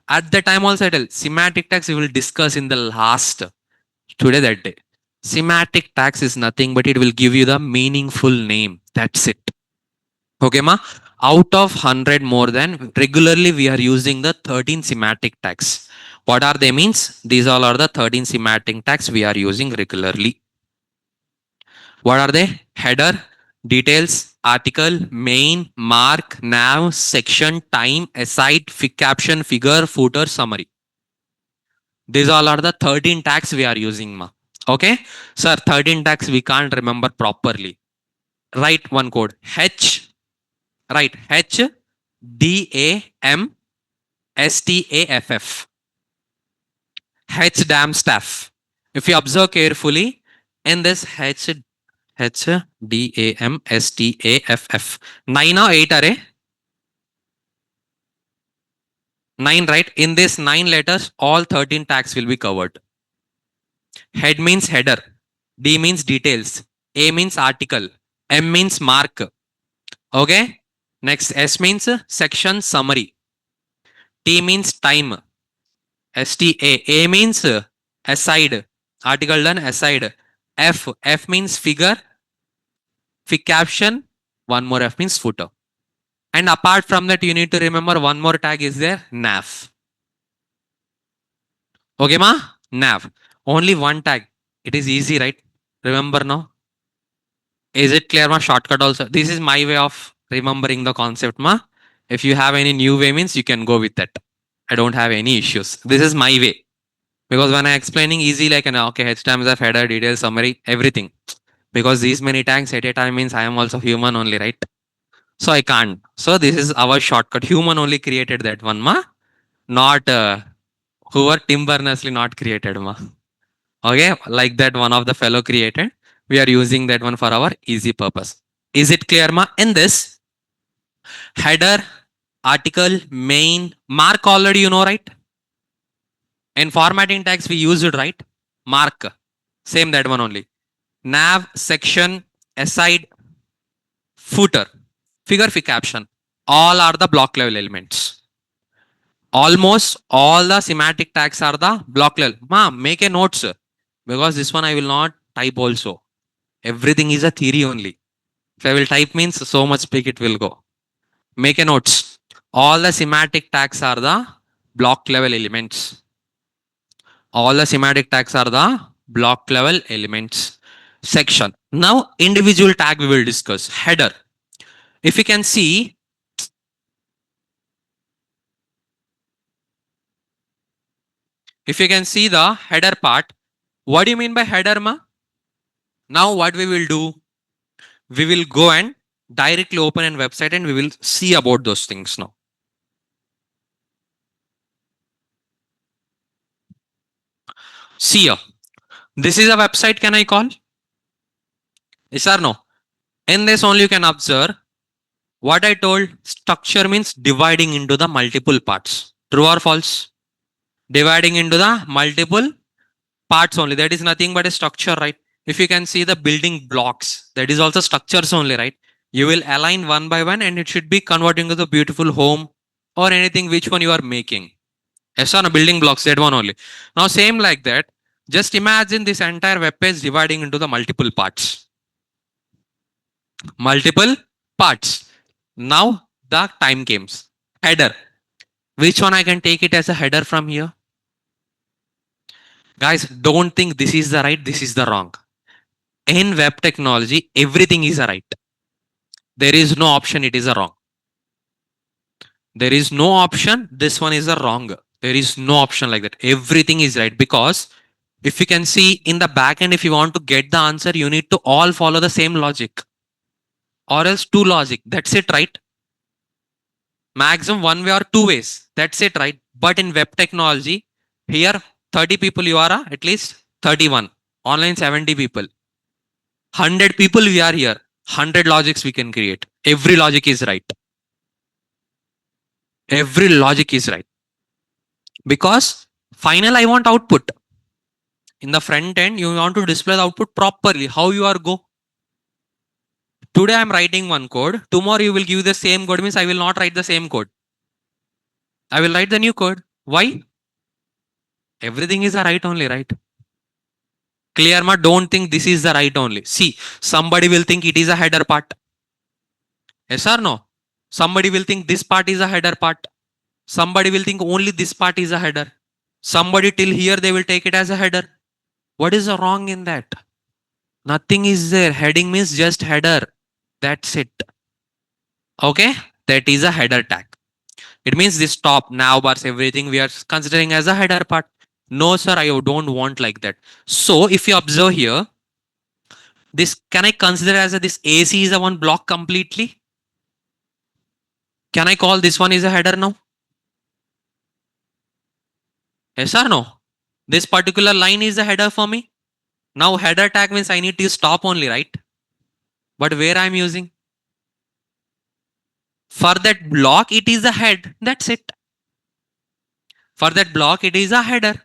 A: At the time also I tell semantic tags we will discuss in the last today that day. Semantic tags is nothing but it will give you the meaningful name. That's it. Okay, ma? Out of 100 more than regularly we are using the 13 semantic tags. What are they means? These all are the 13 semantic tags we are using regularly. What are they? Header, details, article, main, mark, nav, section, time, aside, caption, figure, footer, summary. These all are the 13 tags we are using, ma. Okay? Sir, 13 tags we can't remember properly. Write one code. Right. HDAMSTAFF. Damn staff. If you observe carefully, in this HDAMSTAFF. 9 or 8 array? 9, right? In this 9 letters, all 13 tags will be covered. Head means header. D means details. A means article. M means mark. Okay. Next, S means section summary. T means time. STA. A means aside. Article done aside. F means figure. Fig caption. One more F means footer. And apart from that, you need to remember one more tag is there. Nav. Okay, ma? Nav. Only one tag. It is easy, right? Remember now? Is it clear, ma? Shortcut also. This is my way of remembering the concept, ma. If you have any new way means you can go with that. I don't have any issues. This is my way. Because when I explaining easy like okay, H times of header, detail, summary, everything. Because these many tags at a time means I am also human only, right? So I can't. So this is our shortcut. Human only created that one, ma. Not whoever Tim Berners-Lee not created, ma. Okay, like that one of the fellow created. We are using that one for our easy purpose. Is it clear, ma? In this header, article, main, mark already you know, right? In formatting tags we use it, right? Mark. Same that one only. Nav, section, aside, footer, figure, caption. All are the block level elements. Almost all the semantic tags are the block level. Ma, make a notes because this one I will not type also. Everything is a theory only. If I will type means so much big it will go. Make a notes. All the semantic tags are the block level elements. All the semantic tags are the block level elements. Section. Now individual tag we will discuss. Header. If you can see, the header part, what do you mean by header, ma? Now what we will do, we will go and directly open a website and we will see about those things now. See here. This is a website, can I call? Yes or no? In this only you can observe what I told. Structure means dividing into the multiple parts. True or false? Dividing into the multiple parts only. That is nothing but a structure, right? If you can see the building blocks, that is also structures only, right? You will align one by one and it should be converting to the beautiful home or anything which one you are making. Yes or no? Building blocks, that one only. Now, same like that. Just imagine this entire web page dividing into the multiple parts. Multiple parts. Now, the time comes. Header. Which one I can take it as a header from here? Guys, don't think this is the right, this is the wrong. In web technology, everything is a right. There is no option, it is a wrong. There is no option, this one is a wrong. There is no option like that. Everything is right because if you can see in the back end, if you want to get the answer, you need to all follow the same logic or else two logic. That's it, right? Maximum one way or two ways. That's it, right? But in web technology, here 30 people you are at least 31. Online 70 people. 100 people we are here. 100 logics we can create. Every logic is right. Every logic is right. Because final I want output. In the front end, you want to display the output properly. How you are go? Today I'm writing one code. Tomorrow you will give the same code. Means I will not write the same code. I will write the new code. Why? Everything is the right only, right? Clear ma? Don't think this is the right only. See, somebody will think it is a header part. Yes or no? Somebody will think this part is a header part. Somebody will think only this part is a header. Somebody till here they will take it as a header. What is wrong in that? Nothing is there. Heading means just header. That's it. Okay? That is a header tag. It means this top, nav bars, everything we are considering as a header part. No, sir, I don't want like that. So if you observe here, this can I consider as a, this AC is a one block completely? Can I call this one is a header now? Yes or no? This particular line is a header for me. Now header tag means I need to use top only, right? But where I'm using? For that block, it is a head. That's it. For that block, it is a header.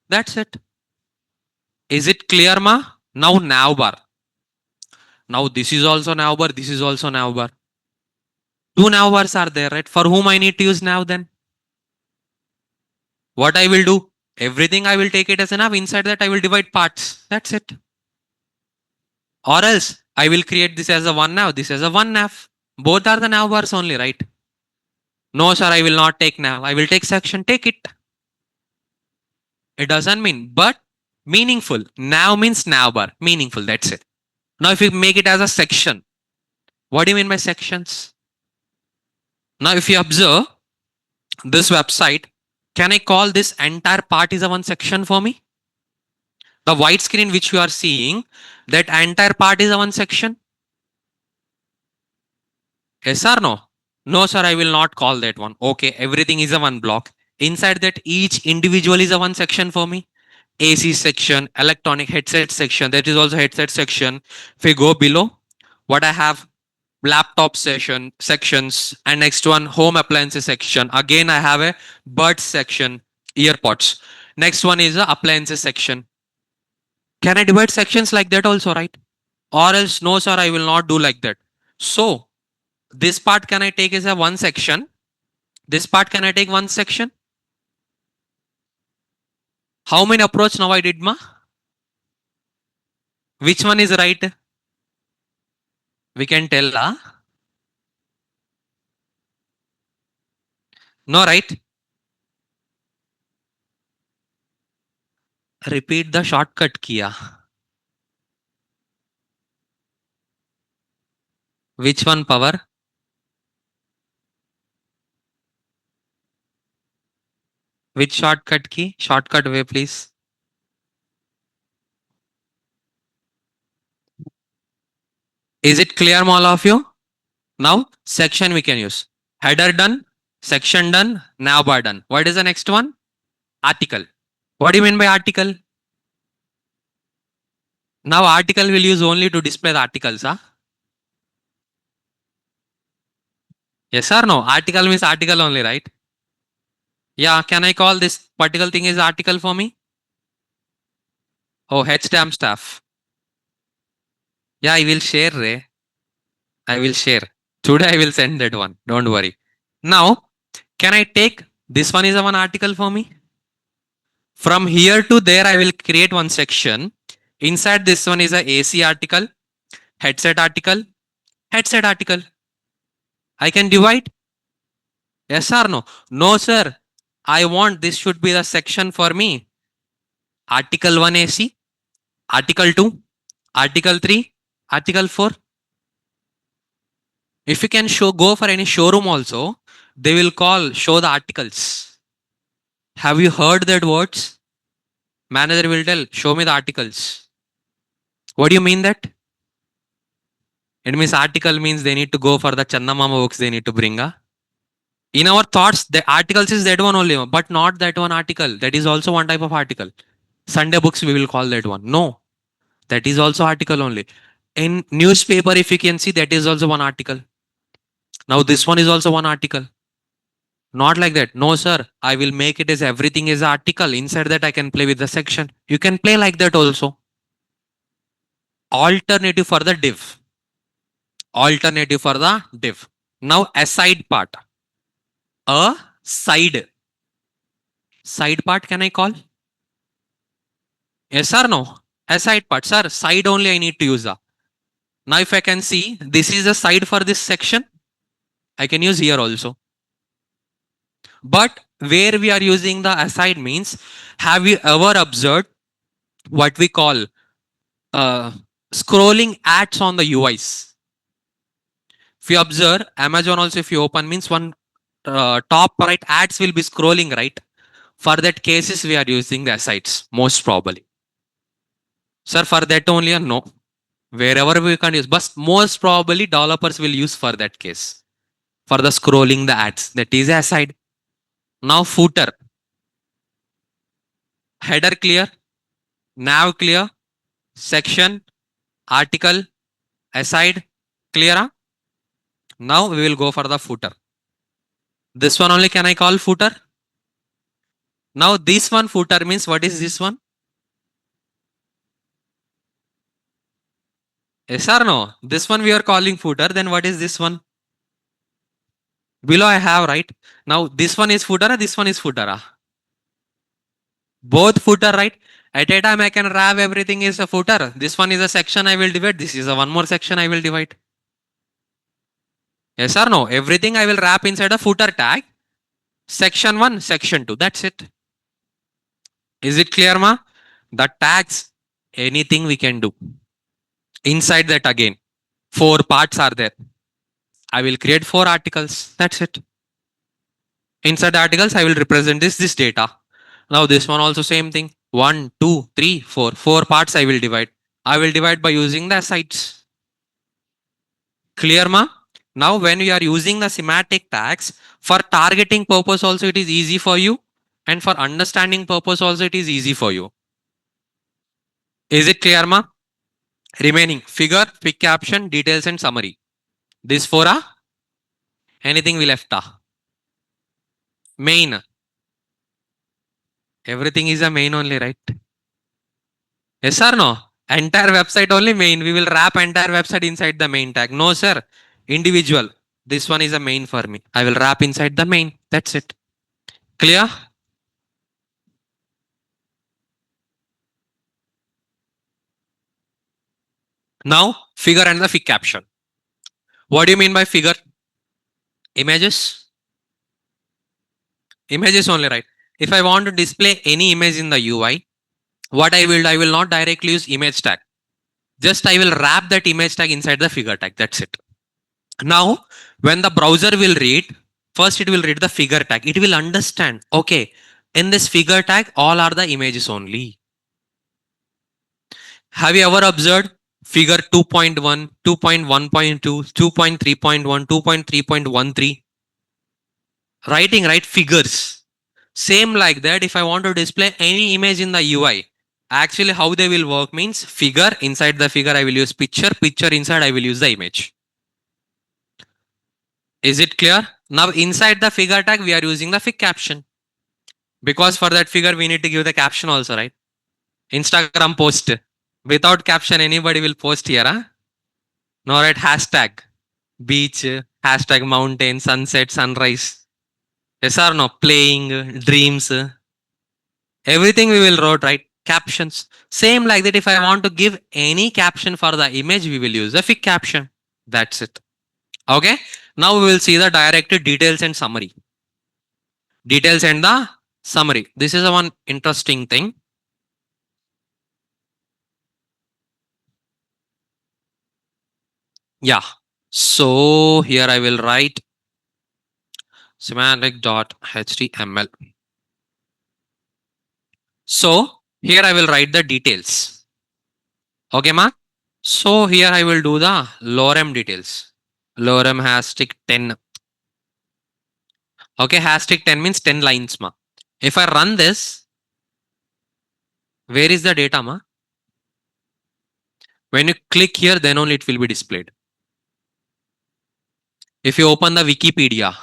A: That's it. Is it clear, ma? Now nav bar. Now this is also nav bar. This is also nav bar. Two nav bars are there, right? For whom I need to use nav then? What I will do? Everything I will take it as a nav. Inside that I will divide parts. That's it. Or else I will create this as a one nav. This as a one nav. Both are the nav bars only, right? No, sir, I will not take nav. I will take section. Take it. It doesn't mean, but meaningful. Nav means nav bar. Meaningful. That's it. Now, if you make it as a section, what do you mean by sections? Now, if you observe this website, can I call this entire part is a one section for me? The white screen which you are seeing, that entire part is a one section? Yes or no? No, sir, I will not call that one. Okay, everything is a one block. Inside that, each individual is a one section for me. AC section, electronic headset section, that is also headset section. If we go below, what I have, laptop session sections, and next one home appliances section. Again, I have a buds section, earpods. Next one is the appliances section. Can I divide sections like that also, right? Or else, no, sir, I will not do like that. So this part can I take as a one section? This part can I take one section? How many approach now I did, ma? Which one is right? We can tell, no, right? Repeat the shortcut kiya. Which one power? Which shortcut key? Shortcut way, please. Is it clear, all of you? Now, section we can use. Header done, section done, nav bar done. What is the next one? Article. What do you mean by article? Now, article will use only to display the articles. Huh? Yes or no? Article means article only, right? Yeah, can I call this particular thing is article for me? Oh, H stamp staff. Yeah, I will share, Ray. I will share. Today I will send that one. Don't worry. Now, can I take this one is a one article for me? From here to there, I will create one section. Inside this one is a AC article, headset article. I can divide. Yes or no? No, sir. I want this should be the section for me. Article 1 AC, Article 2, Article 3, Article 4. If you can go for any showroom also, they will show the articles. Have you heard that words? Manager will tell, show me the articles. What do you mean that? It means article means they need to go for the Chandamama books they need to bring. In our thoughts, the articles is that one only, but not that one article. That is also one type of article. Sunday books we will call that one. No, that is also article only. In newspaper, if you can see, that is also one article. Now this one is also one article. Not like that. No, sir. I will make it as everything is article. Inside that, I can play with the section. You can play like that also. Alternative for the div. Alternative for the div. Now, aside part. A side. Side part can I call? Yes or no? Aside part. Sir, side only I need to use. Now, if I can see, this is the side for this section. I can use here also. But where we are using the aside means, have you ever observed what we call scrolling ads on the UIs? If you observe, Amazon also, if you open means one top right ads will be scrolling right. For that cases, we are using the asides most probably. Sir, for that only or no? Wherever we can use, but most probably developers will use for that case. For the scrolling the ads, that is aside. Now footer. Header clear, nav clear, section, article, aside, clear. Huh? Now we will go for the footer. This one only can I call footer? Now this one footer means what is this one? Yes or no? This one we are calling footer. Then what is this one? Below I have right. Now this one is footer. This one is footer. Both footer right. At a time I can wrap everything is a footer. This one is a section I will divide. This is a one more section I will divide. Yes or no? Everything I will wrap inside a footer tag. Section 1, section 2. That's it. Is it clear, ma? The tags, anything we can do. Inside that again, 4 parts are there. I will create 4 articles. That's it. Inside the articles, I will represent this data. Now this one also same thing. 1, 2, 3, 4. 4 parts I will divide. I will divide by using the asides. Clear, ma? Now when we are using the semantic tags, for targeting purpose also it is easy for you. And for understanding purpose also it is easy for you. Is it clear, ma? Remaining figure, fig caption, details and summary. This 4 are anything we left. Main. Everything is a main only, right? Yes or no? Entire website only main. We will wrap entire website inside the main tag. No, sir. Individual. This one is a main for me. I will wrap inside the main. That's it. Clear? Now, figure and the fig caption. What do you mean by figure? Images? Images only, right? If I want to display any image in the UI, what I will not directly use image tag. Just I will wrap that image tag inside the figure tag. That's it. Now, when the browser will read, first it will read the figure tag. It will understand, okay, in this figure tag, all are the images only. Have you ever observed figure 2.1, 2.1.2, 2.3.1, 2.3.13? Writing, right? Figures. Same like that, if I want to display any image in the UI, actually how they will work means figure, inside the figure I will use picture, picture inside I will use the image. Is it clear? Now inside the figure tag, we are using the fig caption. Because for that figure, we need to give the caption also, right? Instagram post. Without caption, anybody will post here, huh? No, right? Hashtag beach, hashtag mountain, sunset, sunrise. Yes or no? Playing, dreams. Everything we will write, right? Captions. Same like that. If I want to give any caption for the image, we will use the fig caption. That's it. Okay. Now we will see the directed details and summary. Details and the summary. This is a one interesting thing. Yeah. So here I will write semantic.html. So here I will write the details. Okay, ma? So here I will do the lorem details. Lorem hashtag 10. Okay, hashtag 10 means 10 lines, ma. If I run this, where is the data, ma? When you click here, then only it will be displayed. If you open the Wikipedia,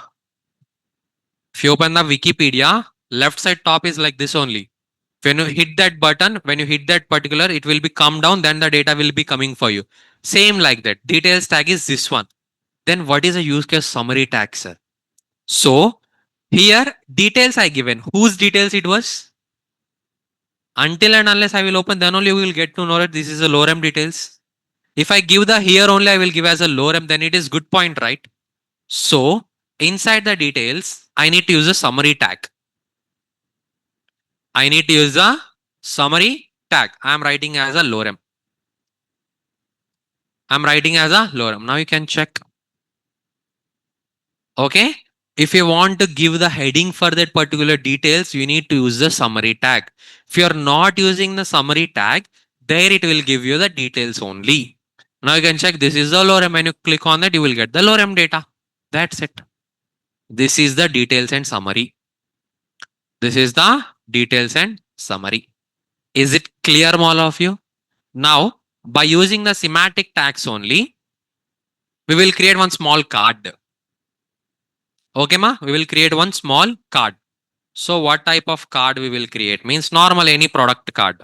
A: left side top is like this only. When you hit that button, when you hit that particular, it will be come down, then the data will be coming for you. Same like that. Details tag is this one. Then what is a use case summary tag, sir? So here details I given. Whose details it was? Until and unless I will open, then only you will get to know that this is a lorem details. If I give the here only, I will give as a lorem, then it is good point, right? So inside the details, I need to use a summary tag. I need to use a summary tag. I am writing as a lorem. I'm writing as a lorem. Now you can check. Okay. If you want to give the heading for that particular details, you need to use the summary tag. If you're not using the summary tag, there it will give you the details only. Now you can check this is the lorem. When you click on that, you will get the lorem data. That's it. This is the details and summary. This is the details and summary. Is it clear, all of you? Now, by using the semantic tags only, we will create one small card. Okay, ma? We will create one small card. So what type of card we will create? Means normal any product card.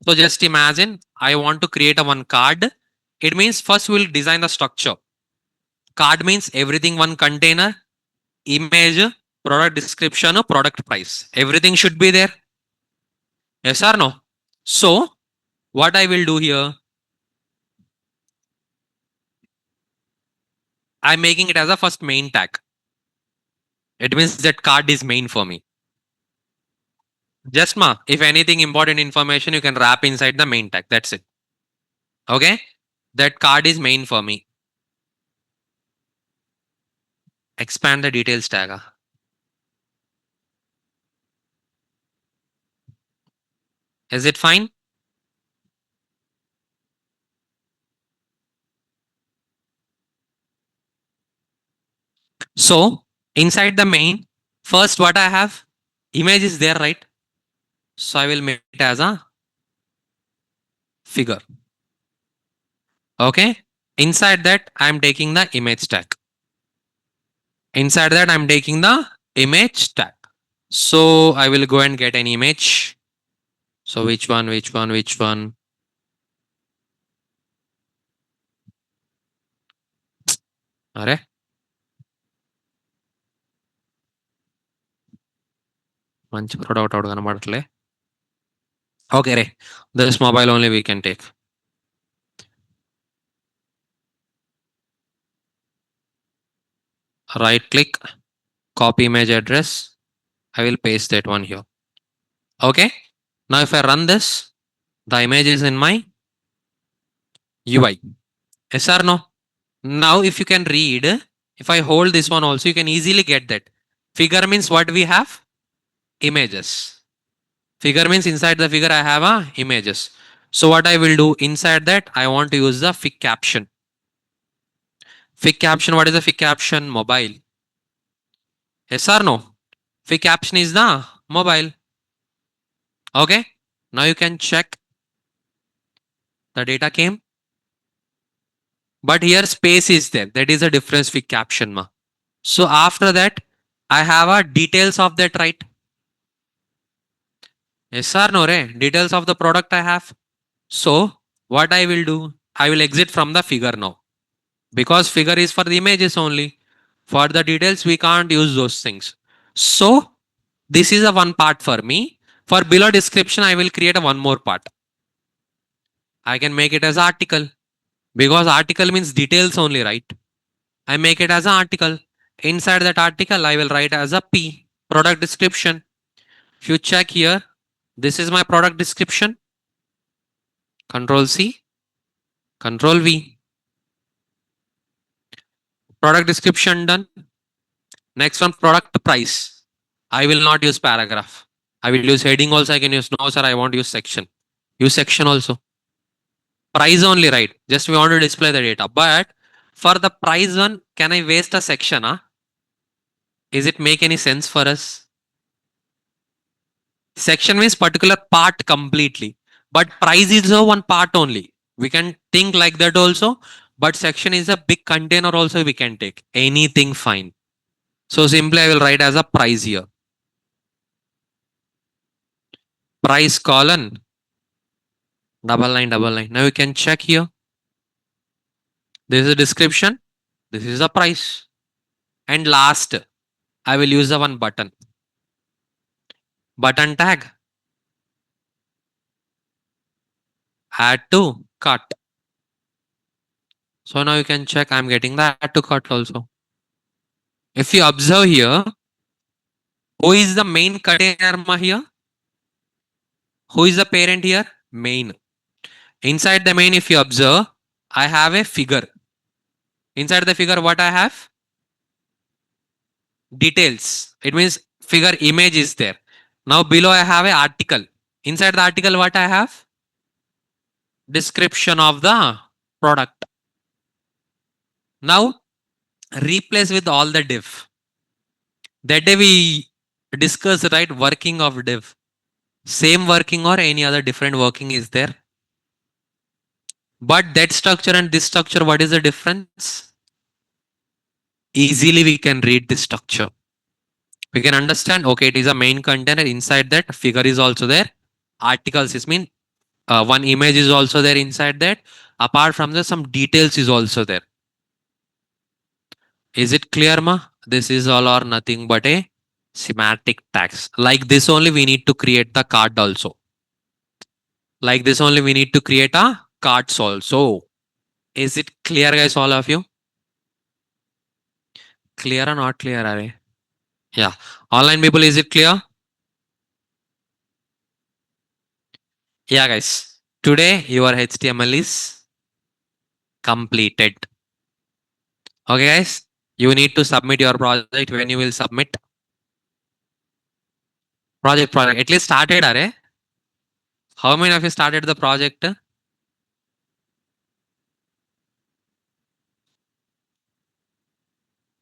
A: So just imagine I want to create a one card. It means first we will design the structure. Card means everything one container, image, product description, product price. Everything should be there. Yes or no? So what I will do here, I'm making it as a first main tag. It means that card is main for me. Just ma, if anything important information, you can wrap inside the main tag. That's it. Okay. That card is main for me. Expand the details tag. Is it fine? So inside the main, first what I have, image is there, right? So I will make it as a figure. Okay. Inside that, I'm taking the image tag. Inside that, I'm taking the image tag. So I will go and get an image. So which one, which one, which one? అరే మంచి product ఒకటి కనబడట్లే. Okay, ray. This mobile only we can take. Right click, copy image address. I will paste that one here. Okay. Now if I run this, the image is in my UI. Yes or no? Now if you can read, if I hold this one also, you can easily get that. Figure means what we have? Images. Figure means inside the figure I have a images. So what I will do inside that, I want to use the fig caption. Fig caption, what is the fig caption? Mobile. Yes or no? Fig caption is the mobile. Okay. Now you can check the data came. But here space is there. That is a difference with caption ma. So after that, I have a details of that, right? Yes or no, re? Details of the product I have. So what I will do, I will exit from the figure now because figure is for the images only. For the details, we can't use those things. So this is a one part for me. For below description, I will create a one more part. I can make it as article because article means details only, right? I make it as an article. Inside that article, I will write as a P, product description. If you check here, this is my product description. Control C, Control V. Product description done. Next one, product price. I will not use paragraph. I will use heading also. I can use no, sir. I want to use section. Use section also. Price only, right? Just we want to display the data. But for the price one, can I waste a section? Huh? Is it make any sense for us? Section means particular part completely. But price is a one part only. We can think like that also. But section is a big container also we can take. Anything fine. So simply I will write as a price here. Price colon double line. Now you can check here. This is a description. This is the price. And last, I will use the one button. Button tag. Add to cart. So now you can check I'm getting the add to cart also. If you observe here, who is the main container here? Who is the parent here? Main. Inside the main, if you observe, I have a figure. Inside the figure, what I have? Details. It means figure image is there. Now below I have a article. Inside the article, what I have? Description of the product. Now replace with all the div. That day we discussed, right, working of div. Same working or any other different working is there. But that structure and this structure, what is the difference? Easily we can read this structure. We can understand, okay, it is a main container. Inside that figure is also there. Articles is mean one image is also there inside that. Apart from that, some details is also there. Is it clear, ma? This is all or nothing but a semantic tags. Like this only we need to create the card also. Like this only we need to create a cards also. Is it clear, guys, all of you? Clear or not clear, are we? Yeah. Online people, is it clear? Yeah, guys. Today your HTML is completed. Okay, guys. You need to submit your project. When you will submit project, at least started, are? How many of you started the project?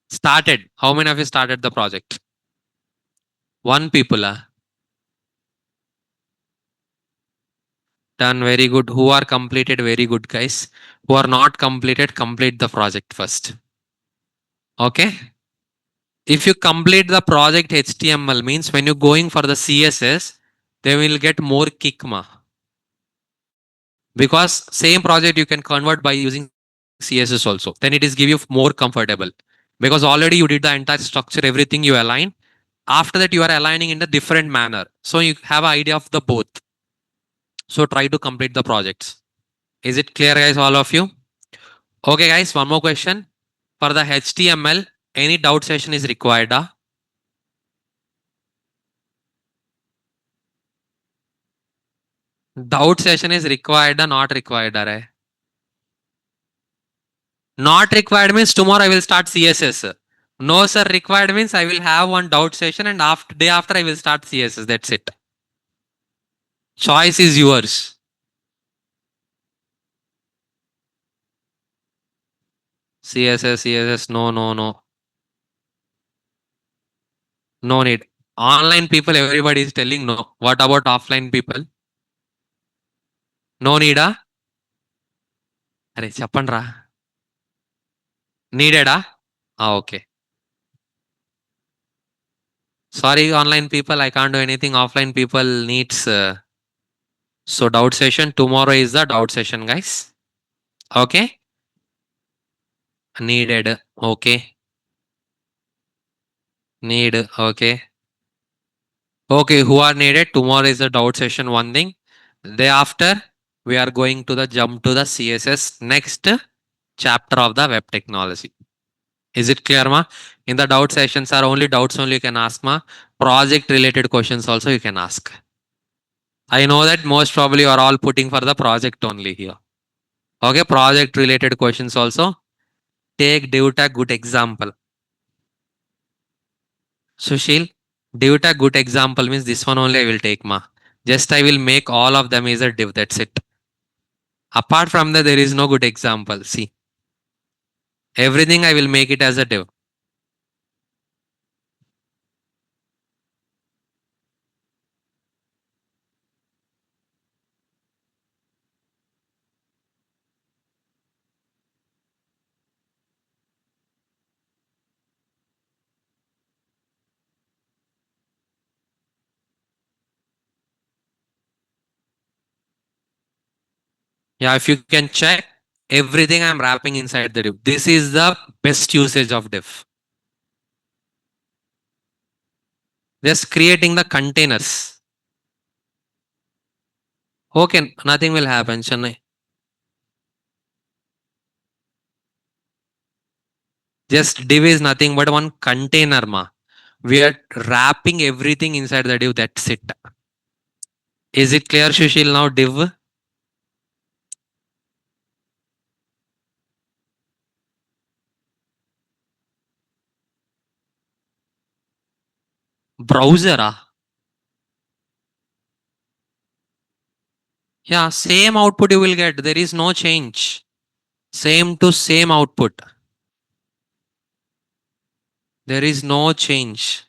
A: Started. How many of you started the project? One people. Done very good. Who are completed? Very good, guys. Who are not completed, complete the project first. Okay. If you complete the project HTML means when you're going for the CSS, they will get more kick ma. Because same project you can convert by using CSS also. Then it is give you more comfortable. Because already you did the entire structure, everything you align. After that, you are aligning in a different manner. So you have an idea of the both. So try to complete the projects. Is it clear, guys, all of you? Okay, guys, one more question. For the HTML, any doubt session is required? Doubt session is required or not required? Not required means tomorrow I will start CSS. No, sir, required means I will have one doubt session and after day after I will start CSS. That's it. Choice is yours. CSS, no, no, no. No need. Online people, everybody is telling no. What about offline people? No need. Are చెప్పండి రా. Needed, okay. Sorry, online people, I can't do anything. Offline people needs. So doubt session tomorrow is the doubt session, guys. Okay, needed. Okay, need. Okay, okay. Who are needed? Tomorrow is the doubt session. One thing. Day after, we are going to the jump to the CSS next chapter of the web technology. Is it clear, ma? In the doubt sessions are only doubts only you can ask, ma. Project related questions also you can ask. I know that most probably you are all putting for the project only here. Okay, project related questions also. Take div tag good example. Sushil, div tag good example means this one only I will take, ma. Just I will make all of them as a div. That's it. Apart from that, there is no good example. See, everything I will make it as a div. Yeah, if you can check, everything I'm wrapping inside the div. This is the best usage of div. Just creating the containers. Okay, nothing will happen, Chennai. Just div is nothing but one container, ma. We are wrapping everything inside the div. That's it. Is it clear, Sushil? Now div, browser. Yeah, same output you will get. There is no change. Same to same output. There is no change.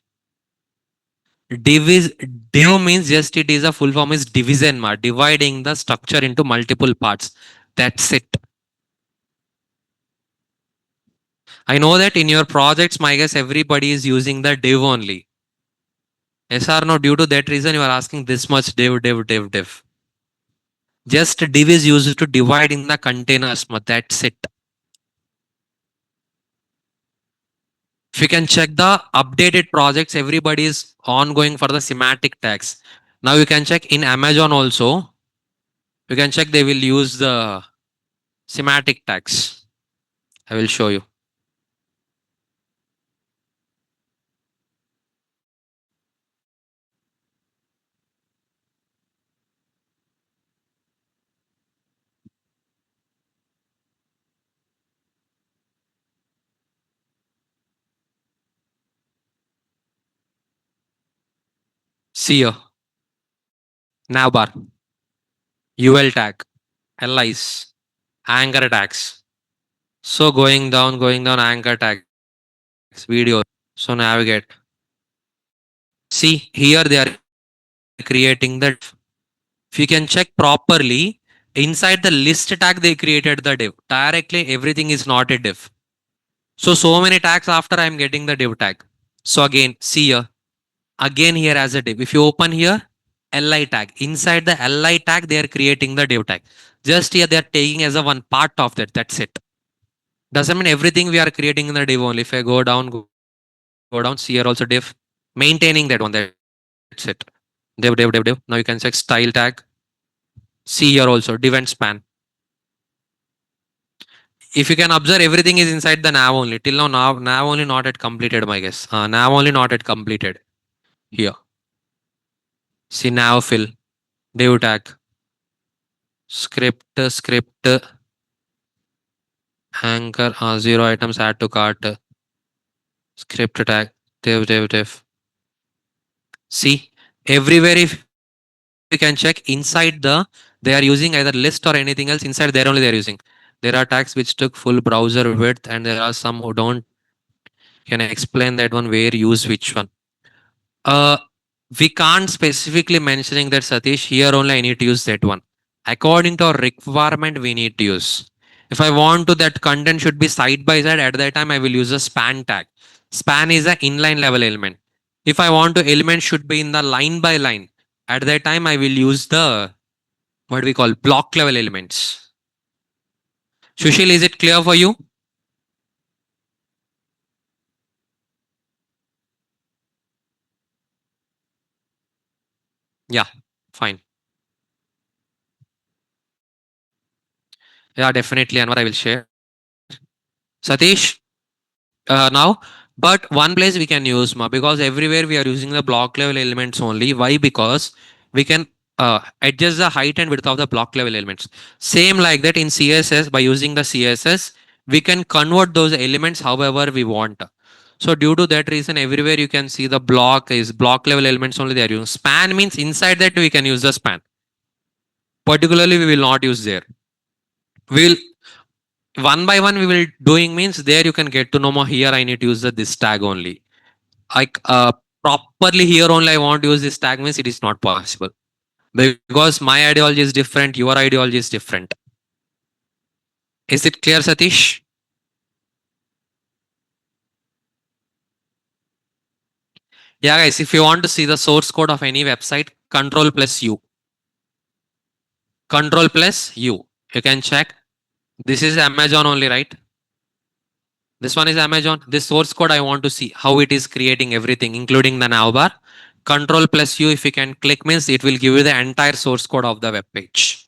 A: Div is div means just it is a full form is division, ma. Dividing the structure into multiple parts. That's it. I know that in your projects, my guess everybody is using the div only. Yes or no? Due to that reason, you are asking this much div. Just div is used to divide in the containers, but that's it. If you can check the updated projects, everybody is ongoing for the semantic tags. Now you can check in Amazon also. You can check they will use the semantic tags. I will show you. See here. Navbar, UL tag, LIs, anchor tags. So going down anchor tags, video. So navigate. See here they are creating that. If you can check properly, inside the list tag they created the div. Directly everything is not a div. So many tags after I'm getting the div tag. So again, see here. Again here as a div. If you open here, li tag. Inside the li tag, they are creating the div tag. Just here they are taking as a one part of that. That's it. Doesn't mean everything we are creating in the div only. If I go down, see here also div. Maintaining that one. That's it. Div. Now you can check style tag. See here also div and span. If you can observe, everything is inside the nav only. Till now, nav only not yet completed, my guess. Nav only not yet completed. Here. See nav fill. Div tag. Script. Anchor. Zero items add to cart. Script tag. Div. See. Everywhere if you can check inside they are using either list or anything else. Inside there only they are using. There are tags which took full browser width and there are some who don't. Can I explain that one where use which one? Uh, we can't specifically mentioning that Satish here only I need to use that one. According to our requirement, we need to use. If I want to that content should be side by side, at that time I will use a span tag. Span is an inline level element. If I want to element should be in the line by line, at that time I will use the what we call block level elements. Sushil, is it clear for you? Yeah, fine. Yeah, definitely, Anwar, I will share. Satish, now, but one place we can use because everywhere we are using the block level elements only. Why? Because we can adjust the height and width of the block level elements. Same like that in CSS, by using the CSS, we can convert those elements however we want. So due to that reason, everywhere you can see the block is block level elements only they are using. Span means inside that we can use the span. Particularly, we will not use there. We will one by one we will doing means there you can get to know more. Here I need to use the this tag only. Like properly here only I want to use this tag means it is not possible because my ideology is different, your ideology is different. Is it clear, Satish? Yeah, guys, if you want to see the source code of any website, control plus U. Control plus U. You can check. This is Amazon only, right? This one is Amazon. This source code I want to see how it is creating everything, including the navbar. Control plus U, if you can click means it will give you the entire source code of the web page.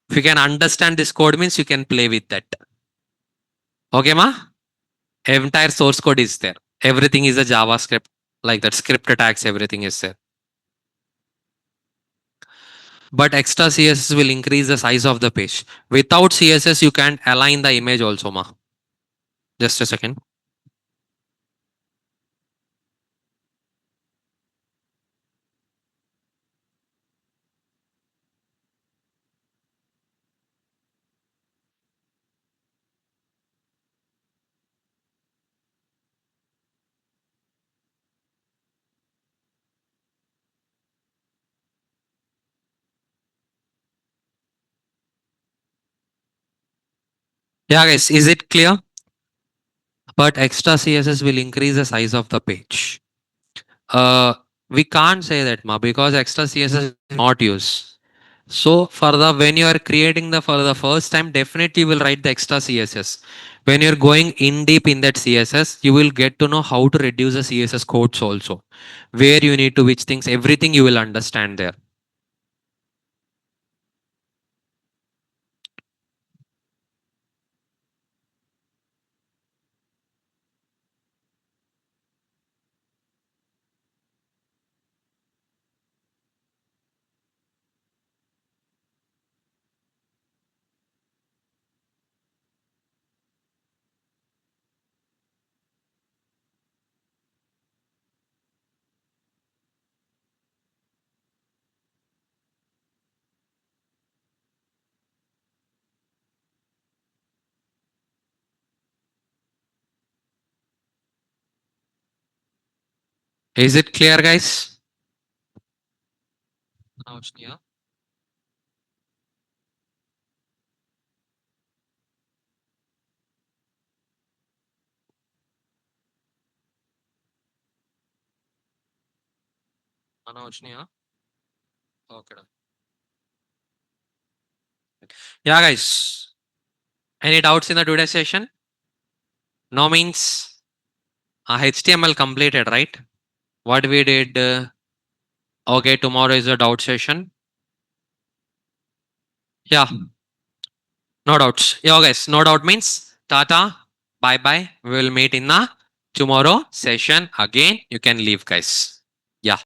A: If you can understand this code means you can play with that. Okay, ma? Entire source code is there. Everything is a JavaScript, like that script tags, everything is there. But extra CSS will increase the size of the page. Without CSS, you can't align the image also, ma. Just a second. Yeah, guys, is it clear? But extra CSS will increase the size of the page. Uh, we can't say that, ma, because extra CSS is not used. So for the when you are creating the for the first time, definitely you will write the extra CSS. When you're going in deep in that CSS, you will get to know how to reduce the CSS codes also. Where you need to which things, everything you will understand there. Is it clear, guys? Yeah. Okay. Yeah, guys. Any doubts in the today's session? No means HTML completed, right? What we did. Okay, tomorrow is a doubt session. Yeah, no doubts. Yeah, guys, no doubt means Tata, bye bye. We will meet in the tomorrow session again. You can leave, guys. Yeah.